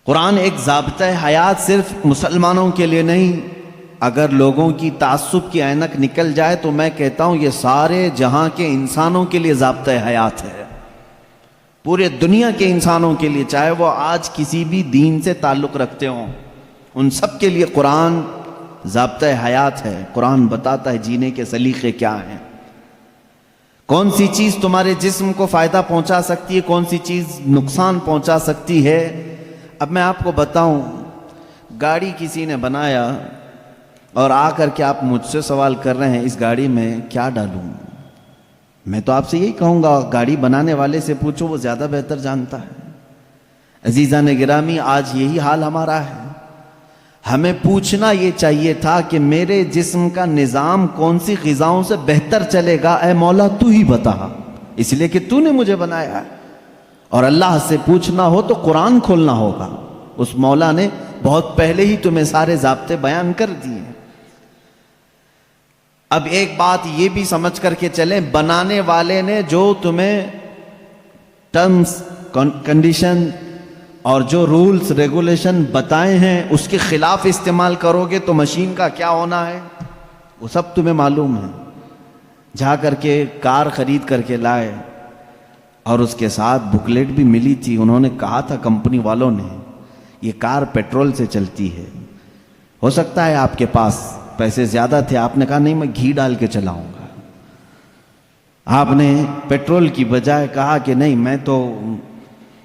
قرآن ایک ضابطہ حیات صرف مسلمانوں کے لیے نہیں، اگر لوگوں کی تعصب کی اینک نکل جائے تو میں کہتا ہوں یہ سارے جہاں کے انسانوں کے لیے ضابطہ حیات ہے، پورے دنیا کے انسانوں کے لیے، چاہے وہ آج کسی بھی دین سے تعلق رکھتے ہوں، ان سب کے لیے قرآن ضابطہ حیات ہے۔ قرآن بتاتا ہے جینے کے سلیقے کیا ہیں، کون سی چیز تمہارے جسم کو فائدہ پہنچا سکتی ہے، کون سی چیز نقصان پہنچا سکتی ہے۔ اب میں آپ کو بتاؤں، گاڑی کسی نے بنایا اور آ کر کے آپ مجھ سے سوال کر رہے ہیں اس گاڑی میں کیا ڈالوں، میں تو آپ سے یہی کہوں گا گاڑی بنانے والے سے پوچھو، وہ زیادہ بہتر جانتا ہے۔ عزیزان گرامی، آج یہی حال ہمارا ہے، ہمیں پوچھنا یہ چاہیے تھا کہ میرے جسم کا نظام کون سی غذاؤں سے بہتر چلے گا، اے مولا تو ہی بتا، اس لیے کہ تو نے مجھے بنایا ہے۔ اور اللہ سے پوچھنا ہو تو قرآن کھولنا ہوگا، اس مولا نے بہت پہلے ہی تمہیں سارے ضابطے بیان کر دیے۔ اب ایک بات یہ بھی سمجھ کر کے چلیں، بنانے والے نے جو تمہیں ٹرمز کنڈیشن اور جو رولز ریگولیشن بتائے ہیں اس کے خلاف استعمال کرو گے تو مشین کا کیا ہونا ہے وہ سب تمہیں معلوم ہے۔ جا کر کے کار خرید کر کے لائے اور اس کے ساتھ بکلیٹ بھی ملی تھی، انہوں نے کہا تھا کمپنی والوں نے یہ کار پیٹرول سے چلتی ہے، ہو سکتا ہے آپ کے پاس پیسے زیادہ تھے، آپ نے کہا نہیں میں گھی ڈال کے چلاؤں گا، آپ نے پیٹرول کی بجائے کہا کہ نہیں میں تو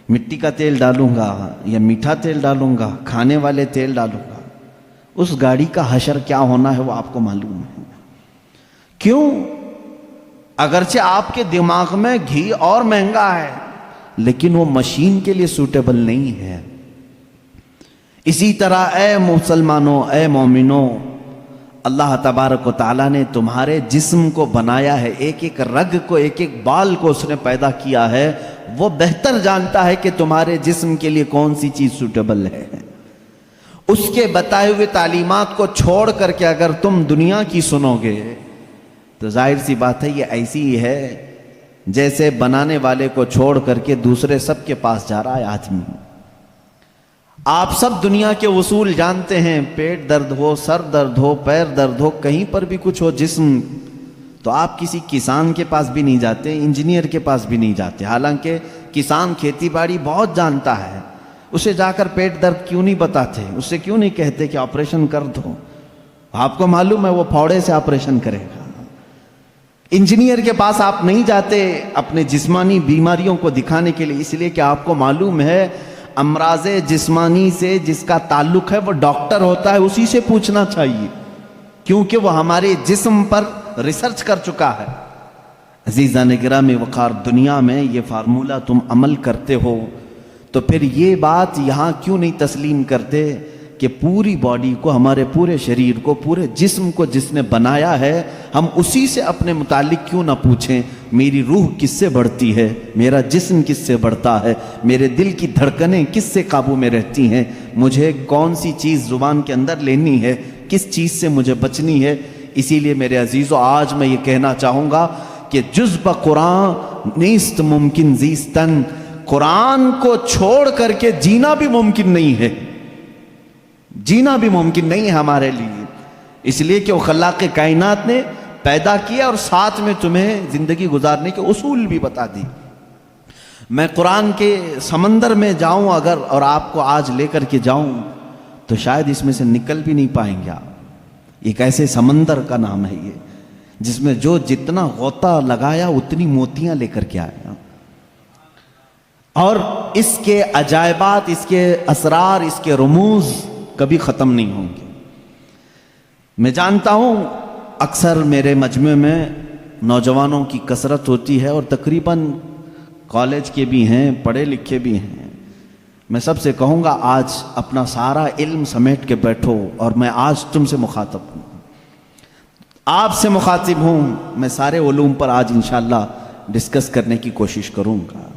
مٹی کا تیل ڈالوں گا یا میٹھا تیل ڈالوں گا، کھانے والے تیل ڈالوں گا۔ اس گاڑی کا حشر کیا ہونا ہے وہ آپ کو معلوم ہے۔ کیوں؟ اگرچہ آپ کے دماغ میں گھی اور مہنگا ہے لیکن وہ مشین کے لیے سوٹیبل نہیں ہے۔ اسی طرح اے مسلمانوں، اے مومنوں، اللہ تبارک و تعالیٰ نے تمہارے جسم کو بنایا ہے، ایک ایک رگ کو، ایک ایک بال کو اس نے پیدا کیا ہے، وہ بہتر جانتا ہے کہ تمہارے جسم کے لیے کون سی چیز سوٹیبل ہے۔ اس کے بتائے ہوئے تعلیمات کو چھوڑ کر کے اگر تم دنیا کی سنو گے تو ظاہر سی بات ہے یہ ایسی ہی ہے جیسے بنانے والے کو چھوڑ کر کے دوسرے سب کے پاس جا رہا ہے آدمی۔ آپ سب دنیا کے اصول جانتے ہیں، پیٹ درد ہو، سر درد ہو، پیر درد ہو، کہیں پر بھی کچھ ہو جسم، تو آپ کسی کسان کے پاس بھی نہیں جاتے، انجینئر کے پاس بھی نہیں جاتے، حالانکہ کسان کھیتی باڑی بہت جانتا ہے، اسے جا کر پیٹ درد کیوں نہیں بتاتے، اس سے کیوں نہیں کہتے کہ آپریشن کر دو، آپ کو معلوم ہے وہ پھوڑے سے آپریشن کرے گا۔ انجینئر کے پاس آپ نہیں جاتے اپنے جسمانی بیماریوں کو دکھانے کے لیے، اس لیے کہ آپ کو معلوم ہے امراض جسمانی سے جس کا تعلق ہے وہ ڈاکٹر ہوتا ہے، اسی سے پوچھنا چاہیے کیونکہ وہ ہمارے جسم پر ریسرچ کر چکا ہے۔ عزیزان گرامی وقار، دنیا میں یہ فارمولہ تم عمل کرتے ہو تو پھر یہ بات یہاں کیوں نہیں تسلیم کرتے کہ پوری باڈی کو، ہمارے پورے شریر کو، پورے جسم کو جس نے بنایا ہے ہم اسی سے اپنے متعلق کیوں نہ پوچھیں، میری روح کس سے بڑھتی ہے، میرا جسم کس سے بڑھتا ہے، میرے دل کی دھڑکنیں کس سے قابو میں رہتی ہیں، مجھے کون سی چیز زبان کے اندر لینی ہے، کس چیز سے مجھے بچنی ہے۔ اسی لیے میرے عزیزو آج میں یہ کہنا چاہوں گا کہ جز بقرآن نیست ممکن زیستن، قرآن کو چھوڑ کر کے جینا بھی ممکن نہیں ہے، جینا بھی ممکن نہیں ہے ہمارے لیے، اس لیے کہ وہ خلاق کائنات نے پیدا کیا اور ساتھ میں تمہیں زندگی گزارنے کے اصول بھی بتا دی۔ میں قرآن کے سمندر میں جاؤں اگر اور آپ کو آج لے کر کے جاؤں تو شاید اس میں سے نکل بھی نہیں پائیں گے آپ۔ ایک ایسے سمندر کا نام ہے یہ جس میں جو جتنا غوطہ لگایا اتنی موتیاں لے کر کے آیا، اور اس کے عجائبات، اس کے اسرار، اس کے رموز کبھی ختم نہیں ہوں گے۔ میں جانتا ہوں اکثر میرے مجمع میں نوجوانوں کی کثرت ہوتی ہے اور تقریباً کالج کے بھی ہیں، پڑھے لکھے بھی ہیں۔ میں سب سے کہوں گا آج اپنا سارا علم سمیٹ کے بیٹھو، اور میں آج تم سے مخاطب ہوں، آپ سے مخاطب ہوں۔ میں سارے علوم پر آج انشاءاللہ ڈسکس کرنے کی کوشش کروں گا،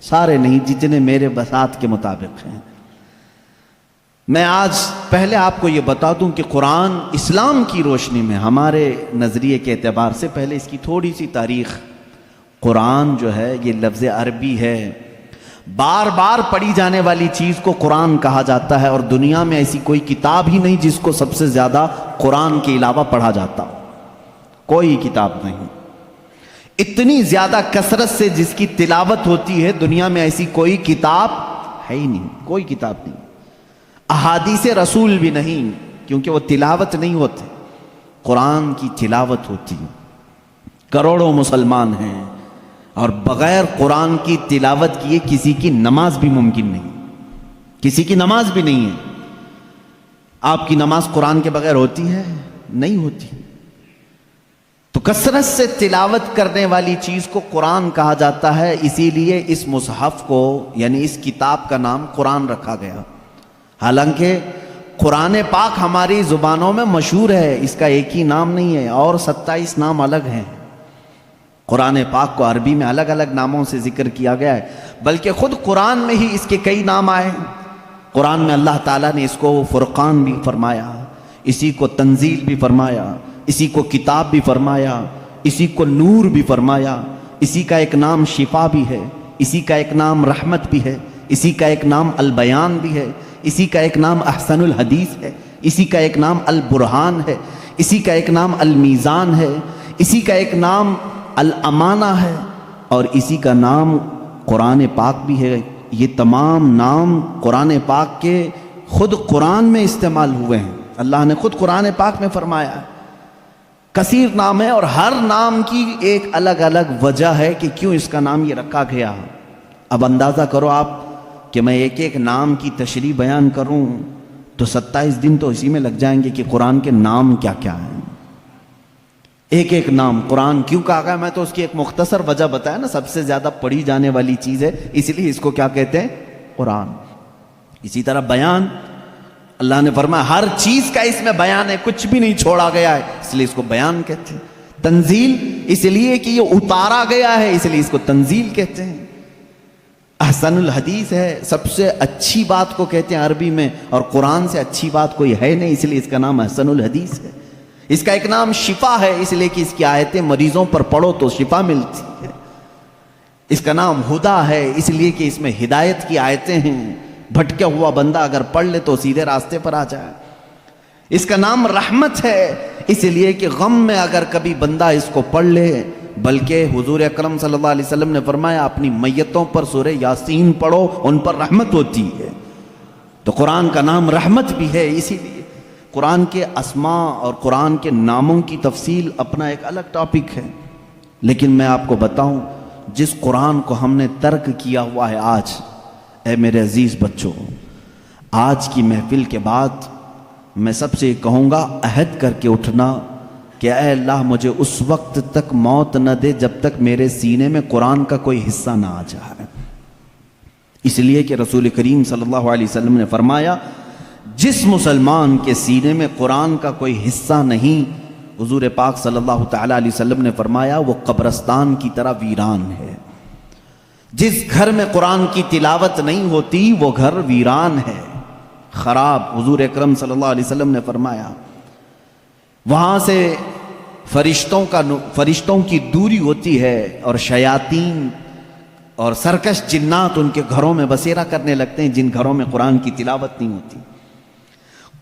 سارے نہیں، جتنے میرے بساط کے مطابق ہیں۔ میں آج پہلے آپ کو یہ بتا دوں کہ قرآن اسلام کی روشنی میں ہمارے نظریے کے اعتبار سے، پہلے اس کی تھوڑی سی تاریخ، قرآن جو ہے یہ لفظ عربی ہے، بار بار پڑھی جانے والی چیز کو قرآن کہا جاتا ہے، اور دنیا میں ایسی کوئی کتاب ہی نہیں جس کو سب سے زیادہ قرآن کے علاوہ پڑھا جاتا، کوئی کتاب نہیں۔ اتنی زیادہ کثرت سے جس کی تلاوت ہوتی ہے دنیا میں ایسی کوئی کتاب ہے ہی نہیں، کوئی کتاب نہیں۔ احادیث رسول بھی نہیں، کیونکہ وہ تلاوت نہیں ہوتے، قرآن کی تلاوت ہوتی ہے۔ کروڑوں مسلمان ہیں اور بغیر قرآن کی تلاوت کیے کسی کی نماز بھی ممکن نہیں، کسی کی نماز بھی نہیں ہے۔ آپ کی نماز قرآن کے بغیر ہوتی ہے؟ نہیں ہوتی۔ تو کثرت سے تلاوت کرنے والی چیز کو قرآن کہا جاتا ہے، اسی لیے اس مصحف کو یعنی اس کتاب کا نام قرآن رکھا گیا۔ حالانکہ قرآن پاک ہماری زبانوں میں مشہور ہے، اس کا ایک ہی نام نہیں ہے، اور 27 نام الگ ہیں۔ قرآن پاک کو عربی میں الگ الگ ناموں سے ذکر کیا گیا ہے، بلکہ خود قرآن میں ہی اس کے کئی نام آئے ہیں۔ قرآن میں اللہ تعالیٰ نے اس کو فرقان بھی فرمایا، اسی کو تنزیل بھی فرمایا، اسی کو کتاب بھی فرمایا، اسی کو نور بھی فرمایا، اسی کا ایک نام شفا بھی ہے، اسی کا ایک نام رحمت بھی ہے، اسی کا ایک نام البیان بھی ہے، اسی کا ایک نام احسن الحدیث ہے، اسی کا ایک نام البرہان ہے، اسی کا ایک نام المیزان ہے، اسی کا ایک نام الامانہ ہے، اور اسی کا نام قرآن پاک بھی ہے۔ یہ تمام نام قرآن پاک کے خود قرآن میں استعمال ہوئے ہیں، اللہ نے خود قرآن پاک میں فرمایا ہے۔ کثیر نام ہے، اور ہر نام کی ایک الگ الگ وجہ ہے کہ کیوں اس کا نام یہ رکھا گیا۔ اب اندازہ کرو آپ کہ میں ایک ایک نام کی تشریح بیان کروں تو 27 دن تو اسی میں لگ جائیں گے کہ قرآن کے نام کیا کیا ہیں۔ ایک ایک نام قرآن کیوں کہا گیا، میں تو اس کی ایک مختصر وجہ بتایا نا، سب سے زیادہ پڑھی جانے والی چیز ہے، اس لیے اس کو کیا کہتے ہیں؟ قرآن۔ اسی طرح بیان، اللہ نے فرمایا ہر چیز کا اس میں بیان ہے، کچھ بھی نہیں چھوڑا گیا ہے، اس لیے اس کو بیان کہتے ہیں۔ تنزیل اس لیے کہ یہ اتارا گیا ہے، اس لیے اس کو تنزیل کہتے ہیں۔ احسن الحدیث ہے، سب سے اچھی بات کو کہتے ہیں عربی میں، اور قرآن سے اچھی بات کوئی ہے نہیں، اس لیے اس کا نام احسن الحدیث ہے۔ اس کا ایک نام شفا ہے، اس لیے کہ اس کی آیتیں مریضوں پر پڑھو تو شفا ملتی ہے۔ اس کا نام ہدا ہے، اس لیے کہ اس میں ہدایت کی آیتیں ہیں، بھٹکا ہوا بندہ اگر پڑھ لے تو سیدھے راستے پر آ جائے۔ اس کا نام رحمت ہے، اس لیے کہ غم میں اگر کبھی بندہ اس کو پڑھ لے، بلکہ حضور اکرم صلی اللہ علیہ وسلم نے فرمایا اپنی میتوں پر سورہ یاسین پڑھو، ان پر رحمت ہوتی ہے۔ تو قرآن کا نام رحمت بھی ہے، اسی لیے قرآن کے اسماء اور قرآن کے ناموں کی تفصیل اپنا ایک الگ ٹاپک ہے۔ لیکن میں آپ کو بتاؤں، جس قرآن کو ہم نے ترک کیا ہوا ہے آج، اے میرے عزیز بچوں، آج کی محفل کے بعد میں سب سے کہوں گا، عہد کر کے اٹھنا کہ اے اللہ مجھے اس وقت تک موت نہ دے جب تک میرے سینے میں قرآن کا کوئی حصہ نہ آ جائے۔ اس لیے کہ رسول کریم صلی اللہ علیہ وسلم نے فرمایا، جس مسلمان کے سینے میں قرآن کا کوئی حصہ نہیں، حضور پاک صلی اللہ تعالیٰ علیہ وسلم نے فرمایا وہ قبرستان کی طرح ویران ہے۔ جس گھر میں قرآن کی تلاوت نہیں ہوتی وہ گھر ویران ہے، خراب۔ حضور اکرم صلی اللہ علیہ وسلم نے فرمایا وہاں سے فرشتوں کی دوری ہوتی ہے، اور شیاطین اور سرکش جنات ان کے گھروں میں بسیرا کرنے لگتے ہیں جن گھروں میں قرآن کی تلاوت نہیں ہوتی۔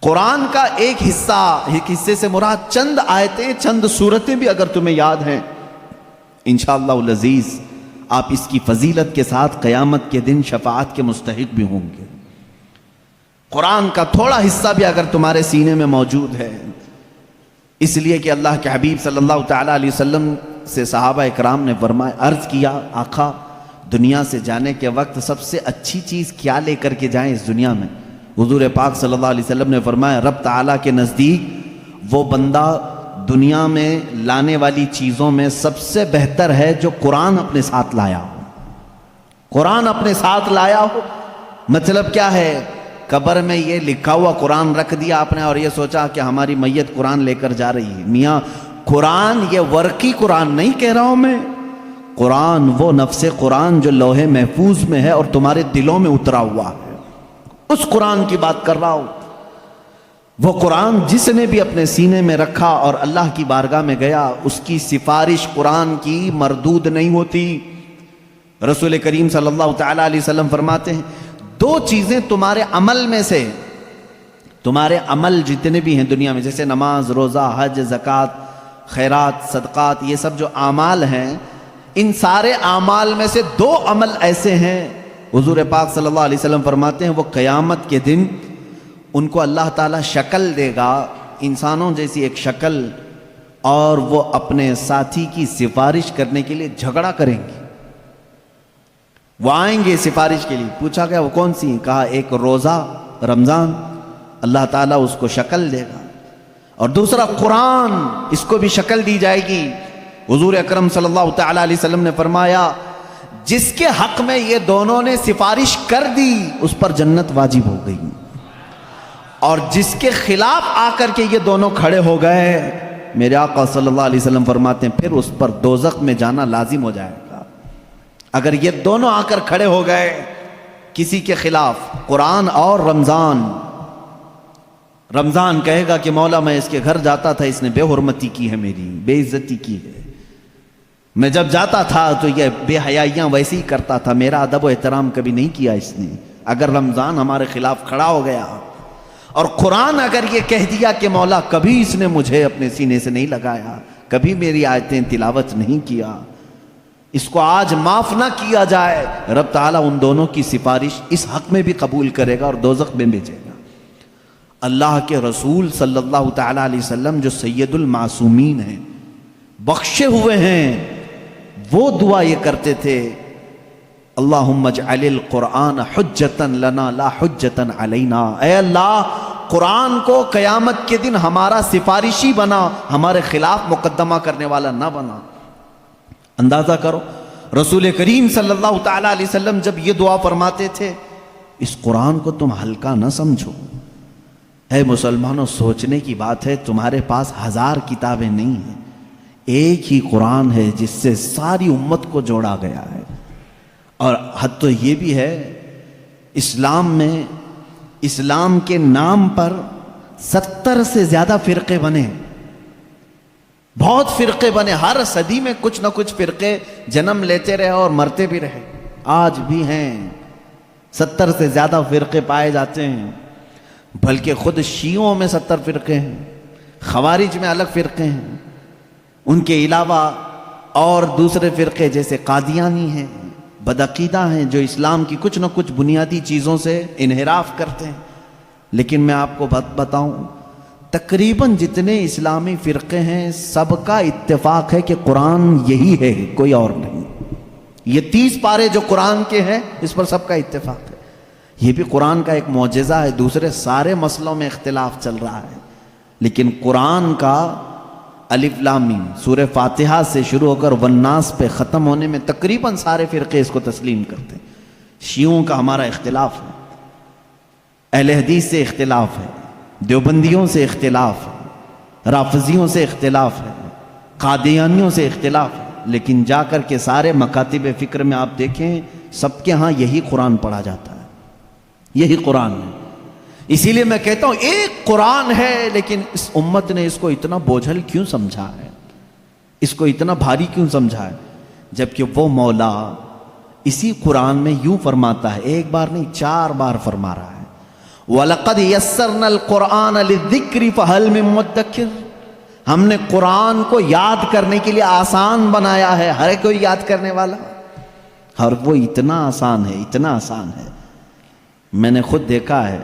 قرآن کا ایک حصے سے مراد چند آیتیں، چند سورتیں بھی اگر تمہیں یاد ہیں، انشاءاللہ العزیز آپ اس کی فضیلت کے ساتھ قیامت کے دن شفاعت کے مستحق بھی ہوں گے۔ قرآن کا تھوڑا حصہ بھی اگر تمہارے سینے میں موجود ہے، اس لیے کہ اللہ کے حبیب صلی اللہ تعالیٰ علیہ وسلم سے صحابہ اکرام نے فرمایا، عرض کیا آقا دنیا سے جانے کے وقت سب سے اچھی چیز کیا لے کر کے جائیں اس دنیا میں؟ حضور پاک صلی اللہ علیہ وسلم نے فرمایا، رب تعالیٰ کے نزدیک وہ بندہ دنیا میں لانے والی چیزوں میں سب سے بہتر ہے جو قرآن اپنے ساتھ لایا ہو۔ قرآن اپنے ساتھ لایا ہو مطلب کیا ہے؟ قبر میں یہ لکھا ہوا قرآن رکھ دیا آپ نے اور یہ سوچا کہ ہماری میت قرآن لے کر جا رہی ہے۔ میاں قرآن یہ ورقی قرآن نہیں کہہ رہا ہوں میں، قرآن وہ نفس قرآن جو لوح محفوظ میں ہے اور تمہارے دلوں میں اترا ہوا ہے، اس قرآن کی بات کر رہا ہوں۔ وہ قرآن جس نے بھی اپنے سینے میں رکھا اور اللہ کی بارگاہ میں گیا، اس کی سفارش قرآن کی مردود نہیں ہوتی۔ رسول کریم صلی اللہ تعالی علیہ وسلم فرماتے ہیں دو چیزیں تمہارے عمل میں سے، تمہارے عمل جتنے بھی ہیں دنیا میں، جیسے نماز، روزہ، حج، زکوٰۃ، خیرات، صدقات، یہ سب جو اعمال ہیں، ان سارے اعمال میں سے دو عمل ایسے ہیں، حضور پاک صلی اللہ علیہ وسلم فرماتے ہیں وہ قیامت کے دن ان کو اللہ تعالیٰ شکل دے گا، انسانوں جیسی ایک شکل، اور وہ اپنے ساتھی کی سفارش کرنے کے لیے جھگڑا کریں گے۔ وہ آئیں گے سفارش کے لیے، پوچھا گیا وہ کون سی؟ کہا ایک روزہ رمضان، اللہ تعالیٰ اس کو شکل دے گا، اور دوسرا قرآن، اس کو بھی شکل دی جائے گی۔ حضور اکرم صلی اللہ تعالی علیہ وسلم نے فرمایا جس کے حق میں یہ دونوں نے سفارش کر دی اس پر جنت واجب ہو گئی، اور جس کے خلاف آ کر کے یہ دونوں کھڑے ہو گئے، میرے آقا صلی اللہ علیہ وسلم فرماتے ہیں پھر اس پر دوزخ میں جانا لازم ہو جائے گا۔ اگر یہ دونوں آ کر کھڑے ہو گئے کسی کے خلاف، قرآن اور رمضان، رمضان کہے گا کہ مولا میں اس کے گھر جاتا تھا، اس نے بے حرمتی کی ہے، میری بے عزتی کی ہے، میں جب جاتا تھا تو یہ بے حیائیاں ویسے ہی کرتا تھا، میرا ادب و احترام کبھی نہیں کیا اس نے۔ اگر رمضان ہمارے خلاف کھڑا ہو گیا اور قرآن اگر یہ کہہ دیا کہ مولا کبھی اس نے مجھے اپنے سینے سے نہیں لگایا، کبھی میری آیتیں تلاوت نہیں کیا، اس کو آج معاف نہ کیا جائے، رب تعالیٰ ان دونوں کی سفارش اس حق میں بھی قبول کرے گا اور دوزخ میں بھیجے گا۔ اللہ کے رسول صلی اللہ تعالی علیہ وسلم جو سید المعصومین ہیں، بخشے ہوئے ہیں، وہ دعا یہ کرتے تھے اللہم اجعل القرآن حجتا لنا لا حجتا علینا، اے اللہ قرآن کو قیامت کے دن ہمارا سفارشی بنا، ہمارے خلاف مقدمہ کرنے والا نہ بنا۔ اندازہ کرو رسول کریم صلی اللہ تعالی علیہ وسلم جب یہ دعا فرماتے تھے، اس قرآن کو تم ہلکا نہ سمجھو۔ اے مسلمانوں، سوچنے کی بات ہے، تمہارے پاس 1000 کتابیں نہیں ہیں، ایک ہی قرآن ہے جس سے ساری امت کو جوڑا گیا ہے۔ اور حد تو یہ بھی ہے، اسلام میں اسلام کے نام پر 70 سے زیادہ فرقے بنے، بہت فرقے بنے، ہر صدی میں کچھ نہ کچھ فرقے جنم لیتے رہے اور مرتے بھی رہے، آج بھی ہیں 70 سے زیادہ فرقے پائے جاتے ہیں، بلکہ خود شیعوں میں 70 فرقے ہیں، خوارج میں الگ فرقے ہیں، ان کے علاوہ اور دوسرے فرقے جیسے قادیانی ہیں، بدعقیدہ ہیں، جو اسلام کی کچھ نہ کچھ بنیادی چیزوں سے انحراف کرتے ہیں۔ لیکن میں آپ کو بتاؤں، تقریباً جتنے اسلامی فرقے ہیں سب کا اتفاق ہے کہ قرآن یہی ہے، کوئی اور نہیں۔ یہ 30 پارے جو قرآن کے ہیں اس پر سب کا اتفاق ہے۔ یہ بھی قرآن کا ایک معجزہ ہے، دوسرے سارے مسئلوں میں اختلاف چل رہا ہے، لیکن قرآن کا الف لام میم سورہ فاتحہ سے شروع ہو کر والناس پہ ختم ہونے میں تقریباً سارے فرقے اس کو تسلیم کرتے ہیں۔ شیعوں کا ہمارا اختلاف ہے، اہل حدیث سے اختلاف ہے، دیوبندیوں سے اختلاف ہے، رافضیوں سے اختلاف ہے، قادیانیوں سے اختلاف ہے، لیکن جا کر کے سارے مکاتب فکر میں آپ دیکھیں سب کے ہاں یہی قرآن پڑھا جاتا ہے، یہی قرآن ہے۔ اسی لیے میں کہتا ہوں ایک قرآن ہے، لیکن اس امت نے اس کو اتنا بوجھل کیوں سمجھا ہے، اس کو اتنا بھاری کیوں سمجھا ہے، جبکہ وہ مولا اسی قرآن میں یوں فرماتا ہے، ایک بار نہیں 4 بار فرما رہا ہے، وَلَقَدْ يَسَّرْنَا الْقُرْآنَ لِلذِّكْرِ فَهَلْ مِن مُدَّكِرٍ، ہم نے قرآن کو یاد کرنے کے لیے آسان بنایا ہے، ہر کوئی یاد کرنے والا، اور وہ اتنا آسان ہے، اتنا آسان ہے۔ میں نے خود دیکھا ہے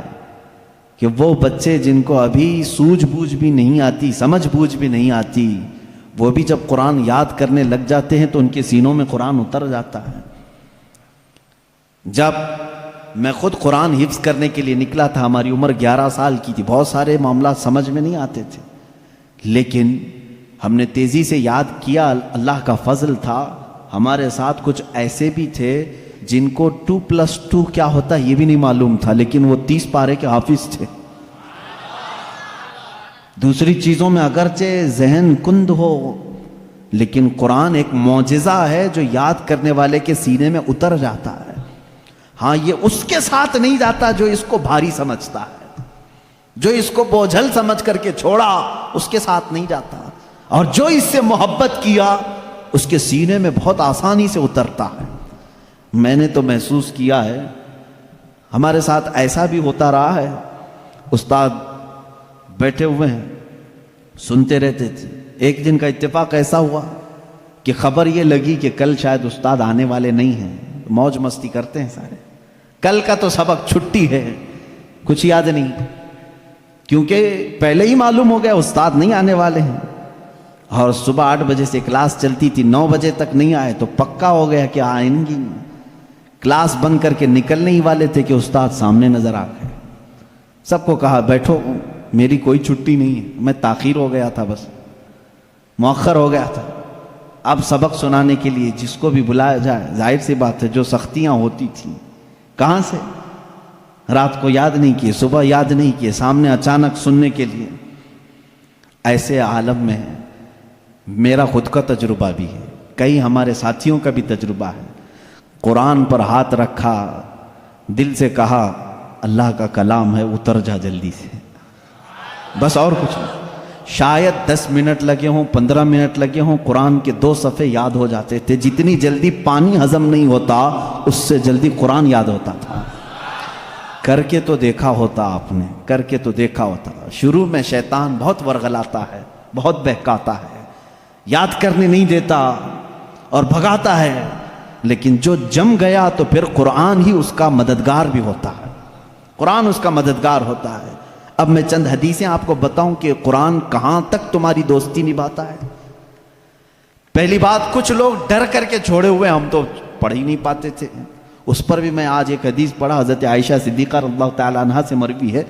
کہ وہ بچے جن کو ابھی سوجھ بوجھ بھی نہیں آتی، سمجھ بوجھ بھی نہیں آتی، وہ بھی جب قرآن یاد کرنے لگ جاتے ہیں تو ان کے سینوں میں قرآن اتر جاتا ہے۔ جب میں خود قرآن حفظ کرنے کے لیے نکلا تھا، ہماری عمر 11 سال کی تھی، بہت سارے معاملات سمجھ میں نہیں آتے تھے، لیکن ہم نے تیزی سے یاد کیا، اللہ کا فضل تھا، ہمارے ساتھ کچھ ایسے بھی تھے جن کو 2+2 کیا ہوتا ہے یہ بھی نہیں معلوم تھا، لیکن وہ 30 پارے کے حافظ تھے۔ دوسری چیزوں میں اگرچہ ذہن کند ہو، لیکن قرآن ایک معجزہ ہے جو یاد کرنے والے کے سینے میں اتر جاتا ہے۔ ہاں یہ اس کے ساتھ نہیں جاتا جو اس کو بھاری سمجھتا ہے، جو اس کو بوجھل سمجھ کر کے چھوڑا اس کے ساتھ نہیں جاتا، اور جو اس سے محبت کیا اس کے سینے میں بہت آسانی سے اترتا ہے۔ میں نے تو محسوس کیا ہے، ہمارے ساتھ ایسا بھی ہوتا رہا ہے، استاد بیٹھے ہوئے ہیں سنتے رہتے تھے، ایک دن کا اتفاق ایسا ہوا کہ خبر یہ لگی کہ کل شاید استاد آنے والے نہیں ہیں، موج مستی کرتے ہیں سارے، کل کا تو سبق چھٹی ہے، کچھ یاد نہیں، کیونکہ پہلے ہی معلوم ہو گیا استاد نہیں آنے والے ہیں، اور صبح 8 بجے سے کلاس چلتی تھی، 9 بجے تک نہیں آئے تو پکا ہو گیا کہ آئیں گی، کلاس بند کر کے نکلنے ہی والے تھے کہ استاد سامنے نظر آ گئے، سب کو کہا بیٹھو، میری کوئی چھٹی نہیں ہے، میں تاخیر ہو گیا تھا، بس مؤخر ہو گیا تھا، اب سبق سنانے کے لیے جس کو بھی بلایا جائے، ظاہر سی بات ہے جو سختیاں ہوتی تھیں کہاں سے، رات کو یاد نہیں کیے، صبح یاد نہیں کیے، سامنے اچانک سننے کے لیے، ایسے عالم میں میرا خود کا تجربہ بھی ہے، کئی ہمارے ساتھیوں کا بھی تجربہ ہے، قرآن پر ہاتھ رکھا، دل سے کہا اللہ کا کلام ہے، اتر جا جلدی سے، بس اور کچھ نہیں، شاید 10 منٹ لگے ہوں، 15 منٹ لگے ہوں، قرآن کے 2 صفحے یاد ہو جاتے تھے، جتنی جلدی پانی ہضم نہیں ہوتا اس سے جلدی قرآن یاد ہوتا تھا، کر کے تو دیکھا ہوتا آپ نے، کر کے تو دیکھا ہوتا، شروع میں شیطان بہت ورغلاتا ہے، بہت بہکاتا ہے، یاد کرنے نہیں دیتا اور بھگاتا ہے، لیکن جو جم گیا تو پھر قرآن ہی اس کا مددگار بھی ہوتا ہے، قرآن اس کا مددگار ہوتا ہے۔ اب میں چند حدیثیں آپ کو بتاؤں کہ قرآن کہاں تک تمہاری دوستی نبھاتا ہے۔ پہلی بات، کچھ لوگ ڈر کر کے چھوڑے ہوئے، ہم تو پڑھ ہی نہیں پاتے تھے، اس پر بھی میں آج ایک حدیث پڑھا، حضرت عائشہ صدیقہ رضی اللہ تعالیٰ عنہ سے مروی ہے،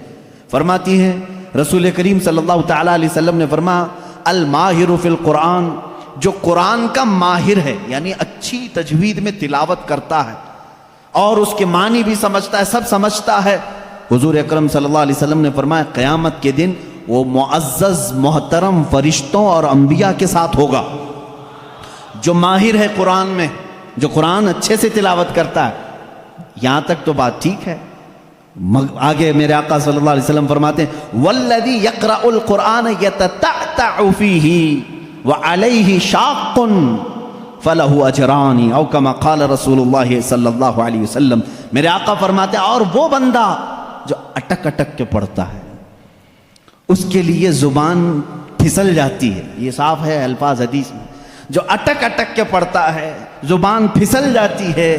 فرماتی ہیں رسول کریم صلی اللہ تعالیٰ علیہ وسلم نے فرمایا الماہر فی القرآن، جو قرآن کا ماہر ہے، یعنی اچھی تجوید میں تلاوت کرتا ہے اور اس کے معنی بھی سمجھتا ہے، سب سمجھتا ہے، حضور اکرم صلی اللہ علیہ وسلم نے فرمایا قیامت کے دن وہ معزز محترم فرشتوں اور انبیاء کے ساتھ ہوگا۔ جو ماہر ہے قرآن میں، جو قرآن اچھے سے تلاوت کرتا ہے، یہاں تک تو بات ٹھیک ہے، آگے میرے آقا صلی اللہ علیہ وسلم فرماتے ہیں والذی یقرأ القرآن یتتعتع فیہ وعلیہ شاق فلہ اجران او کما قال رسول اللہ صلی اللہ علیہ وسلم، میرے آقا فرماتے ہیں اور وہ بندہ جو اٹک اٹک کے پڑھتا ہے، اس کے لیے زبان پھسل جاتی ہے، یہ صاف ہے الفاظ حدیث میں، جو اٹک اٹک کے پڑھتا ہے زبان پھسل جاتی ہے،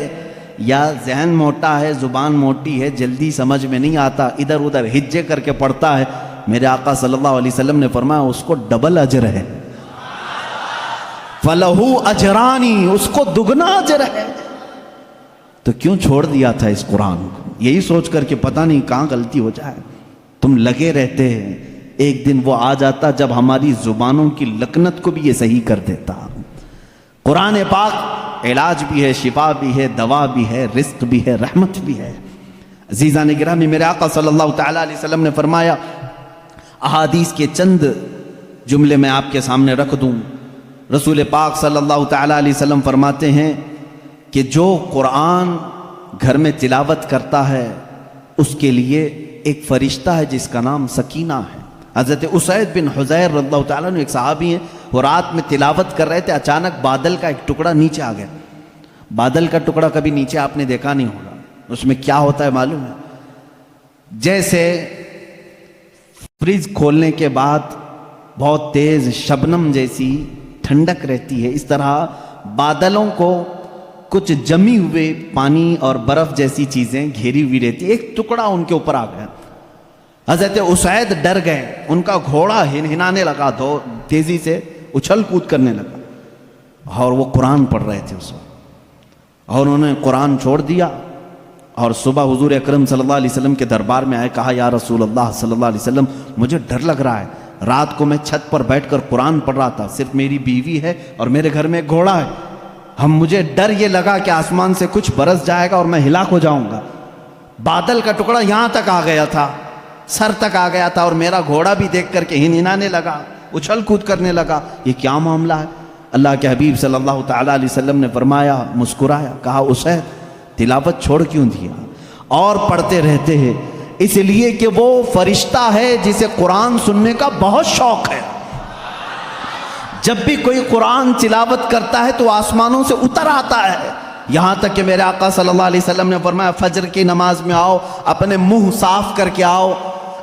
یا ذہن موٹا ہے، زبان موٹی ہے، جلدی سمجھ میں نہیں آتا، ادھر ادھر ہجے کر کے پڑھتا ہے، میرے آقا صلی اللہ علیہ وسلم نے فرمایا اس کو ڈبل اجر ہے، فَلَهُ أَجْرَانِ، اس کو دگنا اجر ہے۔ تو کیوں چھوڑ دیا تھا اس قرآن کو؟ یہی سوچ کر کہ پتہ نہیں کہاں غلطی ہو جائے، تم لگے رہتے ہیں، ایک دن وہ آ جاتا جب ہماری زبانوں کی لکنت کو بھی یہ صحیح کر دیتا۔ قرآن پاک علاج بھی ہے، شفا بھی ہے، دوا بھی ہے، رزق بھی ہے، رحمت بھی ہے۔ عزیزان گرامی، میرے آقا صلی اللہ تعالیٰ علیہ وسلم نے فرمایا، احادیث کے چند جملے میں آپ کے سامنے رکھ دوں، رسول پاک صلی اللہ تعالیٰ علیہ وسلم فرماتے ہیں کہ جو قرآن گھر میں تلاوت کرتا ہے اس کے لیے ایک فرشتہ ہے جس کا نام سکینہ ہے۔ حضرت اسید بن حضیر رضی اللہ تعالیٰ عنہ ایک صحابی ہیں، وہ رات میں تلاوت کر رہے تھے، اچانک بادل کا ایک ٹکڑا نیچے آ گیا۔ بادل کا ٹکڑا کبھی نیچے آپ نے دیکھا نہیں ہوگا، اس میں کیا ہوتا ہے معلوم ہے؟ جیسے فریج کھولنے کے بعد بہت تیز شبنم جیسی ٹھنڈک رہتی ہے، اس طرح بادلوں کو کچھ جمی ہوئے پانی اور برف جیسی چیزیں گھیری ہوئی رہتی، ایک ٹکڑا ان کے اوپر آ گیا۔ حضرت اسید ڈر گئے، ان کا گھوڑا ہنانے لگا، تیزی سے اچھل کود کرنے لگا، اور وہ قرآن پڑھ رہے تھے اس وقت، اور انہوں نے قرآن چھوڑ دیا، اور صبح حضور اکرم صلی اللہ علیہ وسلم کے دربار میں آئے، کہا یا رسول اللہ صلی اللہ علیہ وسلم مجھے ڈر لگ رہا ہے، رات کو میں چھت پر بیٹھ کر قرآن پڑھ رہا تھا، صرف میری بیوی ہے اور میرے گھر میں ایک گھوڑا ہے، مجھے ڈر یہ لگا کہ آسمان سے کچھ برس جائے گا اور میں ہلاک ہو جاؤں گا۔ بادل کا ٹکڑا یہاں تک آ گیا تھا، سر تک آ گیا تھا، اور میرا گھوڑا بھی دیکھ کر کے ہنانے لگا، اچھل کود کرنے لگا، یہ کیا معاملہ ہے؟ اللہ کے حبیب صلی اللہ تعالیٰ علیہ وسلم نے فرمایا، مسکرایا، کہا اسید تلاوت چھوڑ کیوں دیا؟ اور پڑھتے رہتے ہیں، اس لیے کہ وہ فرشتہ ہے جسے قرآن سننے کا بہت شوق ہے، جب بھی کوئی قرآن تلاوت کرتا ہے تو آسمانوں سے اتر آتا ہے، یہاں تک کہ میرے آقا صلی اللہ علیہ وسلم نے فرمایا فجر کی نماز میں آؤ، اپنے منہ صاف کر کے آؤ،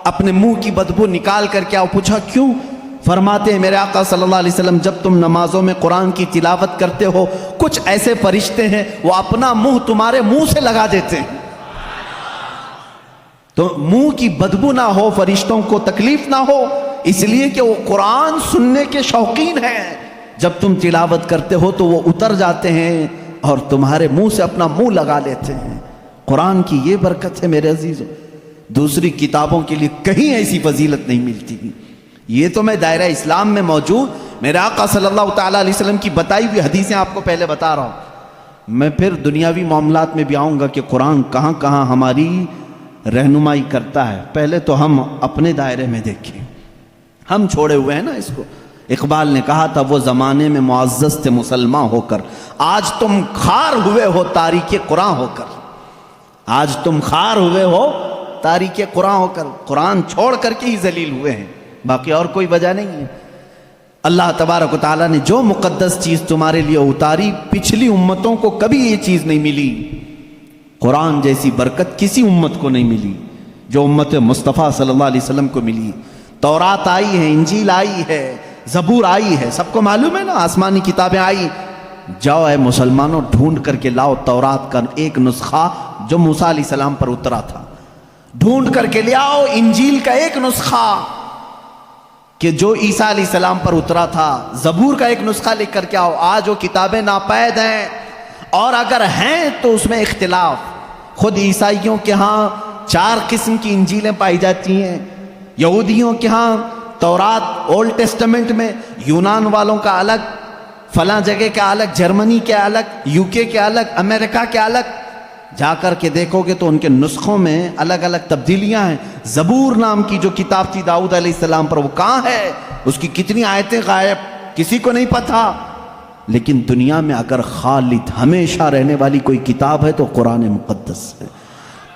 اپنے منہ کی بدبو نکال کر کے آؤ۔ پوچھا کیوں؟ فرماتے ہیں میرے آقا صلی اللہ علیہ وسلم جب تم نمازوں میں قرآن کی تلاوت کرتے ہو کچھ ایسے فرشتے ہیں وہ اپنا منہ تمہارے منہ سے لگا دیتے ہیں، تو منہ کی بدبو نہ ہو، فرشتوں کو تکلیف نہ ہو، اس لیے کہ وہ قرآن سننے کے شوقین ہیں۔ جب تم تلاوت کرتے ہو تو وہ اتر جاتے ہیں اور تمہارے منہ سے اپنا منہ لگا لیتے ہیں۔ قرآن کی یہ برکت ہے میرے عزیزوں، دوسری کتابوں کے لیے کہیں ایسی فضیلت نہیں ملتی۔ یہ تو میں دائرہ اسلام میں موجود میرے آقا صلی اللہ تعالیٰ علیہ وسلم کی بتائی ہوئی حدیثیں آپ کو پہلے بتا رہا ہوں، میں پھر دنیاوی معاملات میں بھی آؤں گا کہ قرآن کہاں کہاں ہماری رہنمائی کرتا ہے۔ پہلے تو ہم اپنے دائرے میں دیکھیں، ہم چھوڑے ہوئے ہیں نا اس کو۔ اقبال نے کہا تھا وہ زمانے میں معزز تھے مسلمان ہو کر، آج تم خار ہوئے ہو تاریک قرآن ہو کر، آج تم خار ہوئے ہو تاریک قرآن ہو کر، قرآن چھوڑ کر کے ہی ذلیل ہوئے ہیں، باقی اور کوئی وجہ نہیں ہے۔ اللہ تبارک و تعالیٰ نے جو مقدس چیز تمہارے لیے اتاری پچھلی امتوں کو کبھی یہ چیز نہیں ملی، قرآن جیسی برکت کسی امت کو نہیں ملی جو امت مصطفیٰ صلی اللہ علیہ وسلم کو ملی۔ تورات آئی ہے، انجیل آئی ہے، زبور آئی ہے، سب کو معلوم ہے نا، آسمانی کتابیں آئی۔ جاؤ اے مسلمانوں ڈھونڈ کر کے لاؤ تورات کا ایک نسخہ جو موسیٰ علیہ السلام پر اترا تھا، ڈھونڈ کر کے لے آؤ انجیل کا ایک نسخہ کہ جو عیسیٰ علیہ السلام پر اترا تھا، زبور کا ایک نسخہ لکھ کر کے آؤ۔ آج وہ کتابیں ناپید ہیں، اور اگر ہیں تو اس میں اختلاف۔ خود عیسائیوں کے ہاں 4 قسم کی انجیلیں پائی جاتی ہیں، یہودیوں کے ہاں تورات اولڈ ٹیسٹمنٹ میں، یونان والوں کا الگ، فلاں جگہ کا الگ، جرمنی کے الگ، UK کے الگ، امریکہ کے الگ۔ جا کر کے دیکھو گے تو ان کے نسخوں میں الگ الگ تبدیلیاں ہیں۔ زبور نام کی جو کتاب تھی داؤد علیہ السلام پر، وہ کہاں ہے؟ اس کی کتنی آیتیں غائب، کسی کو نہیں پتا۔ لیکن دنیا میں اگر خالد ہمیشہ رہنے والی کوئی کتاب ہے تو قرآن مقدس ہے۔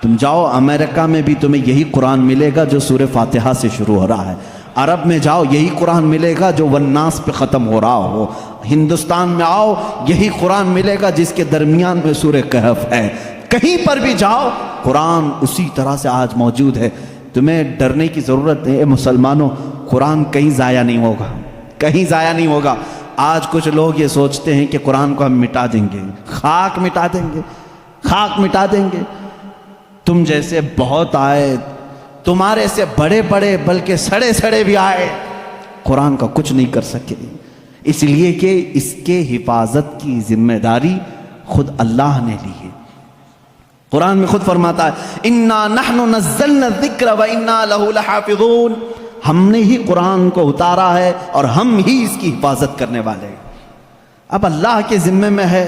تم جاؤ امریکہ میں بھی تمہیں یہی قرآن ملے گا جو سورہ فاتحہ سے شروع ہو رہا ہے، عرب میں جاؤ یہی قرآن ملے گا جو والناس پہ ختم ہو رہا ہو، ہندوستان میں آؤ یہی قرآن ملے گا جس کے درمیان میں سورہ کہف ہے۔ کہیں پر بھی جاؤ قرآن اسی طرح سے آج موجود ہے۔ تمہیں ڈرنے کی ضرورت ہے مسلمانوں، قرآن کہیں ضائع نہیں ہوگا، کہیں ضائع نہیں ہوگا۔ آج کچھ لوگ یہ سوچتے ہیں کہ قرآن کو ہم مٹا دیں گے، خاک مٹا دیں گے، خاک مٹا دیں گے۔ تم جیسے بہت آئے، تمہارے سے بڑے بڑے بلکہ سڑے سڑے بھی آئے، قرآن کا کچھ نہیں کر سکے، اس لیے کہ اس کے حفاظت کی ذمہ داری خود اللہ نے لی ہے۔ قرآن میں خود فرماتا ہے اِنَّا نَحْنُ نَزَّلْنَا الذِّكْرَ وَإِنَّا لَهُ لَحَافِظُونَ، ہم نے ہی قرآن کو اتارا ہے اور ہم ہی اس کی حفاظت کرنے والے ہیں۔ اب اللہ کے ذمے میں ہے،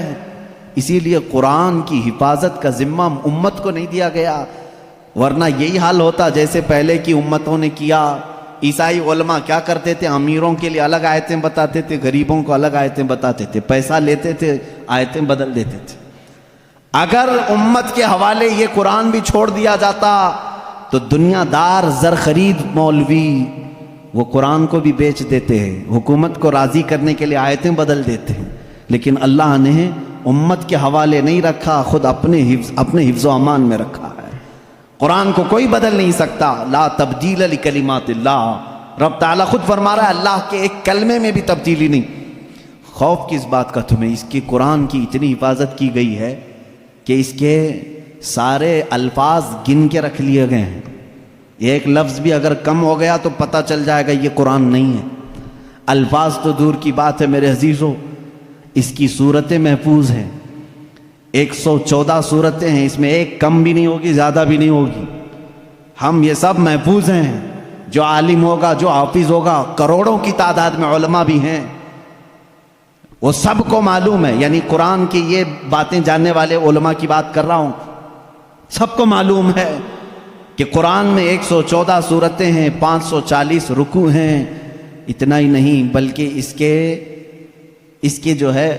اسی لیے قرآن کی حفاظت کا ذمہ امت کو نہیں دیا گیا، ورنہ یہی حال ہوتا جیسے پہلے کی امتوں نے کیا۔ عیسائی علماء کیا کرتے تھے؟ امیروں کے لیے الگ آیتیں بتاتے تھے، غریبوں کو الگ آیتیں بتاتے تھے، پیسہ لیتے تھے، آیتیں بدل دیتے تھے۔ اگر امت کے حوالے یہ قرآن بھی چھوڑ دیا جاتا تو دنیا دار زر خرید مولوی وہ قرآن کو بھی بیچ دیتے ہیں، حکومت کو راضی کرنے کے لیے آیتیں بدل دیتے ہیں، لیکن اللہ نے امت کے حوالے نہیں رکھا، خود اپنے حفظ و امان میں رکھا ہے۔ قرآن کو کوئی بدل نہیں سکتا، لا تبدیل لکلمات اللہ، رب تعالیٰ خود فرما رہا ہے اللہ کے ایک کلمے میں بھی تبدیلی نہیں۔ خوف کس بات کا تمہیں؟ اس کی قرآن کی اتنی حفاظت کی گئی ہے کہ اس کے سارے الفاظ گن کے رکھ لیے گئے ہیں، ایک لفظ بھی اگر کم ہو گیا تو پتہ چل جائے گا یہ قرآن نہیں ہے۔ الفاظ تو دور کی بات ہے میرے عزیزوں، اس کی صورتیں محفوظ ہیں، 114 صورتیں ہیں، اس میں ایک کم بھی نہیں ہوگی، زیادہ بھی نہیں ہوگی۔ ہم یہ سب محفوظ ہیں، جو عالم ہوگا، جو حافظ ہوگا، کروڑوں کی تعداد میں علماء بھی ہیں، وہ سب کو معلوم ہے، یعنی قرآن کی یہ باتیں جاننے والے علماء کی بات کر رہا ہوں، سب کو معلوم ہے کہ قرآن میں 114 صورتیں ہیں، 540 رکوع ہیں۔ اتنا ہی نہیں بلکہ اس کے جو ہے